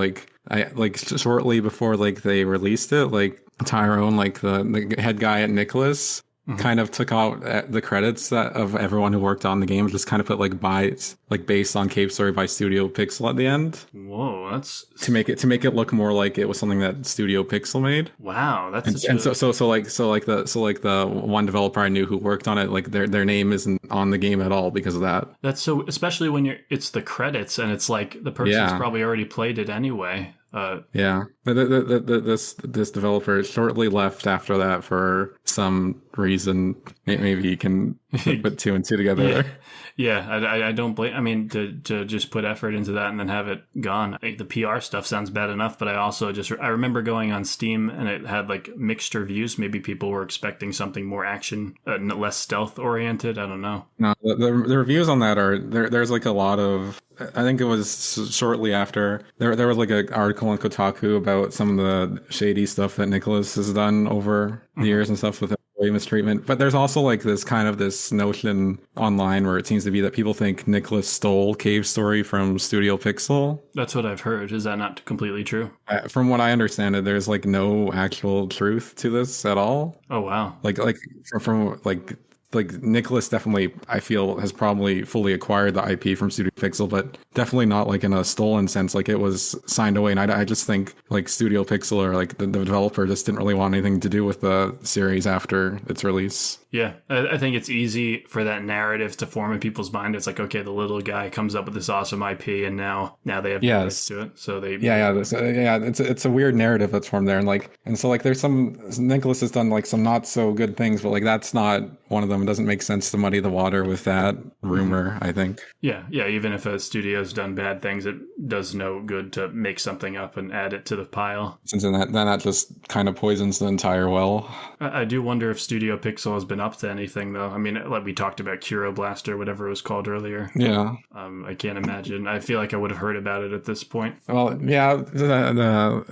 shortly before like they released it, like Tyrone, like the head guy at Nicholas, kind of took out the credits of everyone who worked on the game, just kind of put based on Cave Story by Studio Pixel at the end. Whoa, that's to make it look more like it was something that Studio Pixel made. Wow, that's so the one developer I knew who worked on it, like their name isn't on the game at all because of that. That's so, especially when it's the credits and it's like the person's probably already played it anyway. Yeah, this developer shortly left after that for some reason. Maybe you can put two and two together. Yeah, I don't blame. I mean, to just put effort into that and then have it gone. The PR stuff sounds bad enough, but I also I remember going on Steam and it had like mixed reviews. Maybe people were expecting something more action, less stealth oriented. I don't know. No, the reviews on that are there's like a lot of. I think it was shortly after there was like an article on Kotaku about some of the shady stuff that Nicholas has done over the years and stuff with employee mistreatment. But there's also like this notion online where it seems to be that people think Nicholas stole Cave Story from Studio Pixel. That's what I've heard. Is that not completely true? From what I understand it, there's like no actual truth to this at all. Oh wow! Like from Nicholas definitely, I feel, has probably fully acquired the IP from Studio Pixel, but definitely not like in a stolen sense, like it was signed away. And I just think like Studio Pixel or like the developer just didn't really want anything to do with the series after its release. Yeah, I think it's easy for that narrative to form in people's mind. It's like, okay, the little guy comes up with this awesome IP, and now they have rights to it. So they it's a weird narrative that's formed there, and so there's some Nicholas has done like some not so good things, but like that's not one of them. It doesn't make sense to muddy the water with that rumor, I think. Yeah, even if a studio's done bad things, it does no good to make something up and add it to the pile. Since then that just kind of poisons the entire well. I do wonder if Studio Pixel has been up to anything, though. I mean, like we talked about Blaster, whatever it was called earlier. Yeah. I can't imagine. I feel like I would have heard about it at this point. Well, yeah,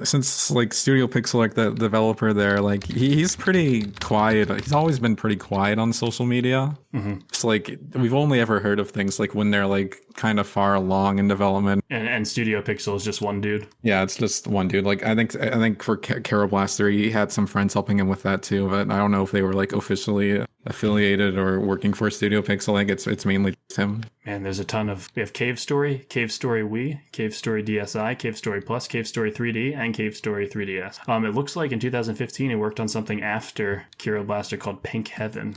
since like Studio Pixel, like the developer there, like he's pretty quiet. He's always been pretty quiet on social media. Mm-hmm. It's like we've only ever heard of things like when they're like kind of far along in development. And Studio Pixel is just one dude. Yeah, it's just one dude. Like I think for Blaster, he had some friends helping him with that too, but I don't know if they were like officially affiliated or working for Studio Pixel. I think it's mainly just him. Man, there's a ton of... We have Cave Story Wii, Cave Story DSi, Cave Story Plus, Cave Story 3D, and Cave Story 3DS. It looks like in 2015 he worked on something after Kira Blaster called Pink Heaven.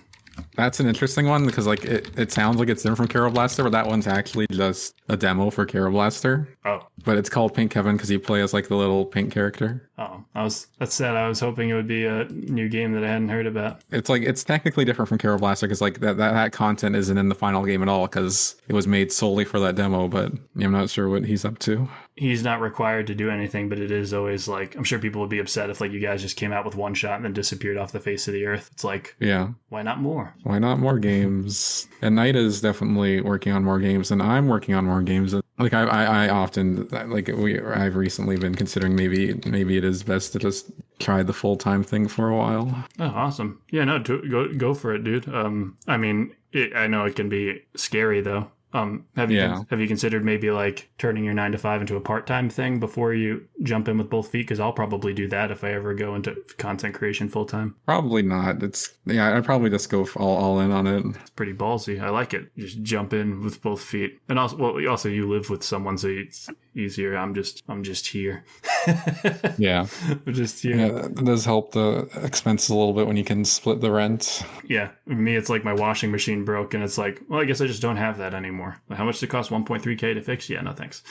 That's an interesting one because like it sounds like it's different from Kira Blaster, but that one's actually just a demo for Kira Blaster. Oh. But it's called Pink Heaven because you play as like the little pink character. Oh, that's sad. I was hoping it would be a new game that I hadn't heard about. It's technically different from Kira Blaster because like that content isn't in the final game at all because it was made solely for that demo, but I'm not sure what he's up to. He's not required to do anything, but it is always like, I'm sure people would be upset if like you guys just came out with OneShot and then disappeared off the face of the earth. It's like, yeah, why not more? Why not more games? And Knight is definitely working on more games, and I'm working on more games. Like I often like I've recently been considering maybe it is best to just try the full-time thing for a while. Oh, awesome! Yeah, no, go for it, dude. I mean, I know it can be scary though. Have you considered maybe like turning your 9 to 5 into a part-time thing before you jump in with both feet? Because I'll probably do that if I ever go into content creation full-time. Probably not. I'd probably just go all in on it. It's pretty ballsy. I like it. Just jump in with both feet. And also you live with someone, so it's easier. I'm just here. Yeah. I'm just here. Yeah, that does help the expenses a little bit when you can split the rent. Yeah. For me, it's like my washing machine broke, and it's like, well, I guess I just don't have that anymore. Like, how much does it cost? $1.3K to fix? Yeah, no thanks.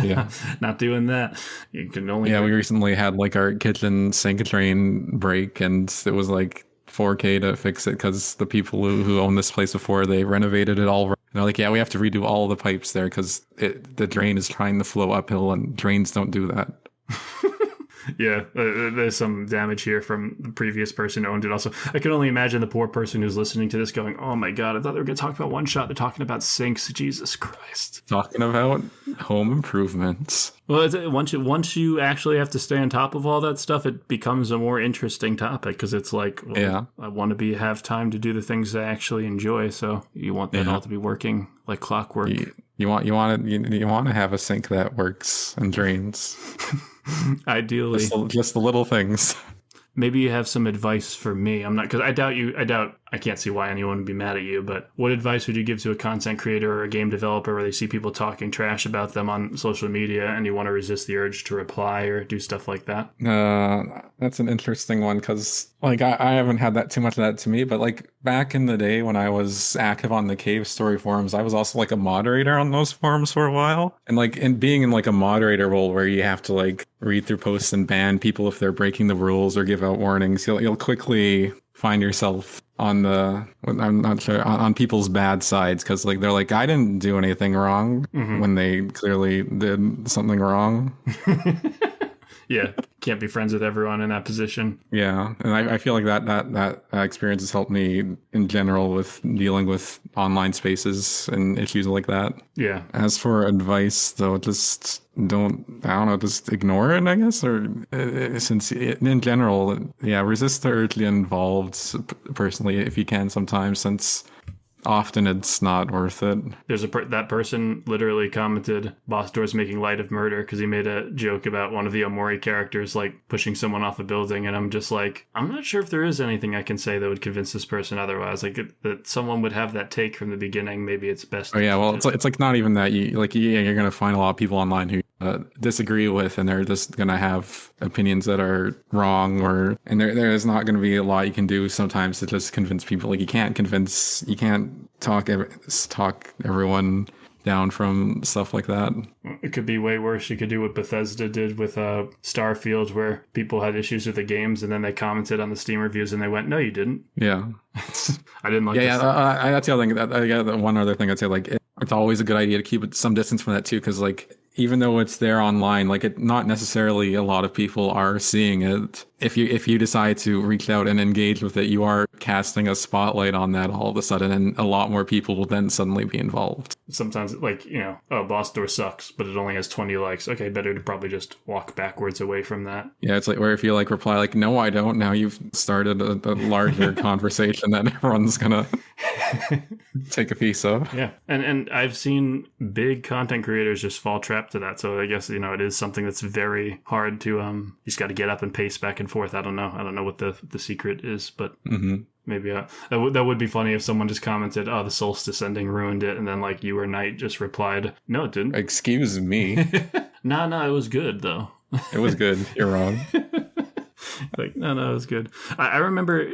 Yeah. Not doing that. You can only... Yeah, we recently had like our kitchen sink drain break, and it was like $4K to fix it because the people who owned this place before, they renovated it all. And they're like, yeah, we have to redo all the pipes there because the drain is trying to flow uphill, and drains don't do that. Yeah, there's some damage here from the previous person who owned it also. I can only imagine the poor person who's listening to this going, oh my god, I thought they were going to talk about OneShot. They're talking about sinks. Jesus Christ. Talking about home improvements. Well, once you actually have to stay on top of all that stuff, it becomes a more interesting topic because it's like, well, yeah, I want to have time to do the things I actually enjoy. So you want that all to be working like clockwork. You want to have a sink that works and drains. Ideally, just the little things. Maybe you have some advice for me. I'm not, because I doubt I can't see why anyone would be mad at you, but what advice would you give to a content creator or a game developer where they see people talking trash about them on social media and you want to resist the urge to reply or do stuff like that? That's an interesting one because like I haven't had that too much of that to me, but like back in the day when I was active on the Cave Story forums, I was also like a moderator on those forums for a while. And like being in like a moderator role where you have to like read through posts and ban people if they're breaking the rules or give out warnings, you'll quickly find yourself on people's bad sides because like they're like, I didn't do anything wrong when they clearly did something wrong. Yeah, can't be friends with everyone in that position. Yeah, and I feel like that experience has helped me in general with dealing with online spaces and issues like that. Yeah. As for advice, though, just just ignore it, I guess, or since in general, resist the urge to get involved personally if you can sometimes, since often it's not worth it. There's that person literally commented, Boss Door's making light of murder because he made a joke about one of the Omori characters like pushing someone off a building, and I'm just like, I'm not sure if there is anything I can say that would convince this person otherwise. Like that someone would have that take from the beginning. Maybe it's best. Oh yeah, well it's like not even that. You're gonna find a lot of people online who disagree with, and they're just gonna have opinions that are wrong, and there is not gonna be a lot you can do sometimes to just convince people. Like you can't talk everyone down from stuff like that. It could be way worse. You could do what Bethesda did with Starfield, where people had issues with the games and then they commented on the Steam reviews and they went, "No, you didn't." Yeah. I didn't like. Yeah, that's the other thing. One other thing I'd say, like, it's always a good idea to keep some distance from that too, because like even though it's there online, like it not necessarily a lot of people are seeing it. If you decide to reach out and engage with it, you are casting a spotlight on that all of a sudden, and a lot more people will then suddenly be involved. Sometimes, like, Boss Door sucks, but it only has 20 likes. Okay, better to probably just walk backwards away from that. Yeah, it's like where if you like reply like, "No, I don't," now you've started a larger conversation that everyone's gonna take a piece of. Yeah, and I've seen big content creators just fall trap to that. So I guess it is something that's very hard to you just got to get up and pace back and forth. I don't know what the secret is, but maybe that would be funny if someone just commented, "Oh, the Solstice ending ruined it," and then like you or Knight just replied, "No, it didn't." Excuse me. No, it was good though. It was good. You're wrong. Like, no, it was good. I remember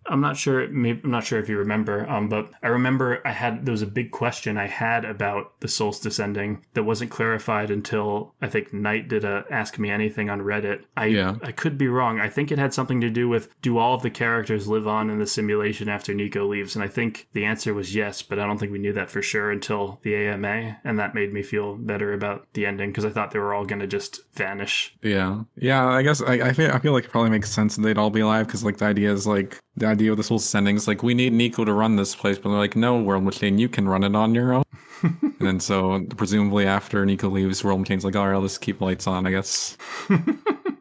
I'm not sure if you remember, but I remember there was a big question I had about the Solstice ending that wasn't clarified until I think Knight did a Ask Me Anything on Reddit. I could be wrong. I think it had something to do with, do all of the characters live on in the simulation after Niko leaves? And I think the answer was yes, but I don't think we knew that for sure until the AMA, and that made me feel better about the ending because I thought they were all going to just vanish. Yeah. I guess I feel like it probably makes sense that they'd all be alive, because like the idea of this whole sending is like, we need Niko to run this place, but they're like, "No, World Machine, you can run it on your own." And then so presumably after Niko leaves, World Machine's like, "All right, I'll just keep lights on, I guess."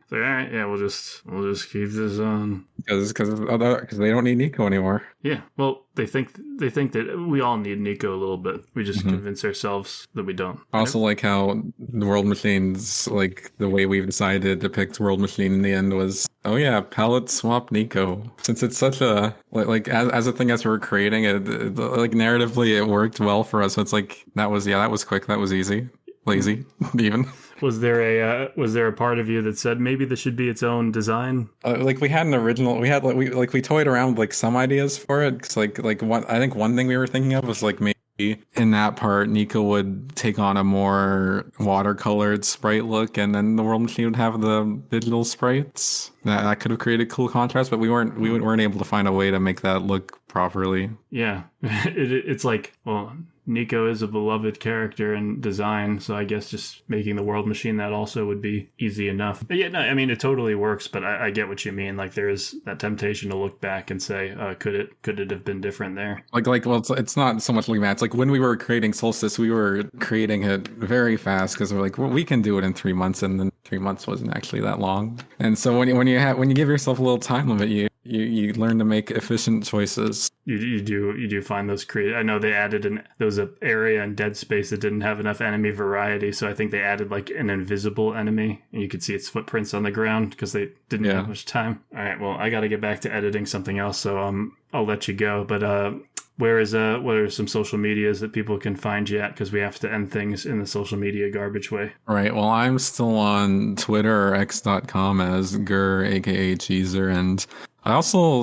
So, all right, yeah, we'll just keep this on because they don't need Niko anymore. Yeah, well, they think that we all need Niko a little bit. We just convince ourselves that we don't. I also like how the World Machines, like the way we've decided to depict World Machine in the end was, oh yeah, palette swap Niko. Since it's such a like as a thing as we're creating it, like narratively it worked well for us. So it's like that was quick, that was easy, lazy even. Was there a part of you that said maybe this should be its own design? Like we had an original. We had we toyed around with like some ideas for it. Cause like I think one thing we were thinking of was like maybe in that part Niko would take on a more watercolored sprite look, and then the World Machine would have the digital sprites. That could have created cool contrast, but we weren't able to find a way to make that look properly. Yeah, it's like, well, Niko is a beloved character in design, so I guess just making the World Machine that also would be easy enough. But yeah, no, I mean, it totally works, but I get what you mean. Like, there is that temptation to look back and say, could it have been different there? Well, it's not so much looking back. It's like when we were creating Solstice, we were creating it very fast because we're like, well, we can do it in 3 months, and then 3 months wasn't actually that long. And so when you give yourself a little time limit, you learn to make efficient choices. You do find those creative. I know they added there was an area in Dead Space that didn't have enough enemy variety, so I think they added like an invisible enemy, and you could see its footprints on the ground because they didn't have much time. All right, well, I got to get back to editing something else, so I'll let you go. But what are some social medias that people can find you at? Because we have to end things in the social media garbage way. All right. Well, I'm still on Twitter or x.com as GIRakaCHEEZER, and I'm still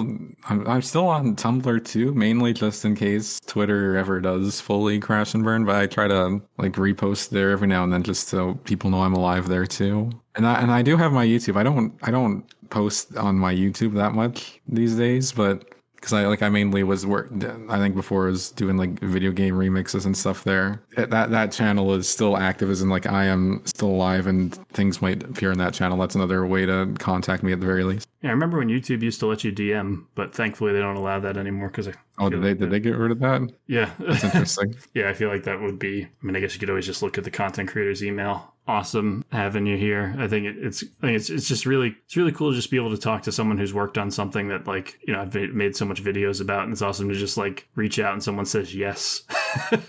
on Tumblr too, mainly just in case Twitter ever does fully crash and burn. But I try to like repost there every now and then just so people know I'm alive there too. And I do have my YouTube. I don't post on my YouTube that much these days, but because I mainly I think before I was doing like video game remixes and stuff there. That channel is still active, as in like I am still alive and things might appear in that channel. That's another way to contact me at the very least. Yeah, I remember when YouTube used to let you DM, but thankfully they don't allow that anymore because did they get rid of that? Yeah. That's interesting. Yeah, I feel like that would be, I mean, I guess you could always just look at the content creator's email. Awesome having you here. I think it's just really cool to just be able to talk to someone who's worked on something that, like, I've made so much videos about, and it's awesome to just like reach out and someone says yes.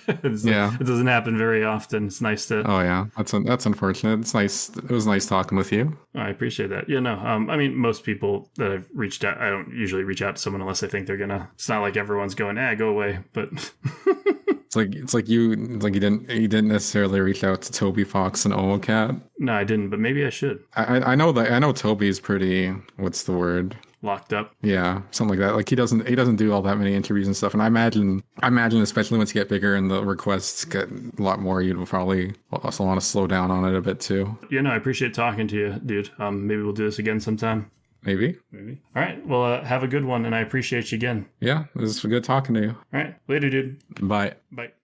It doesn't happen very often. It's nice to. Oh yeah, that's unfortunate. It's nice. It was nice talking with you. I appreciate that. Yeah, no. I mean, most people that I've reached out, I don't usually reach out to someone unless I think they're gonna. It's not like everyone's going, go away, but. It's like you didn't necessarily reach out to Toby Fox and OWCAT. No, I didn't, but maybe I should. I know Toby's pretty, what's the word? locked up. Yeah, something like that. Like he doesn't do all that many interviews and stuff. And I imagine especially once you get bigger and the requests get a lot more, you'd probably also want to slow down on it a bit too. Yeah, no, I appreciate talking to you, dude. Maybe we'll do this again sometime. Maybe. All right. Well, have a good one, and I appreciate you again. Yeah, it was good talking to you. All right. Later, dude. Bye. Bye.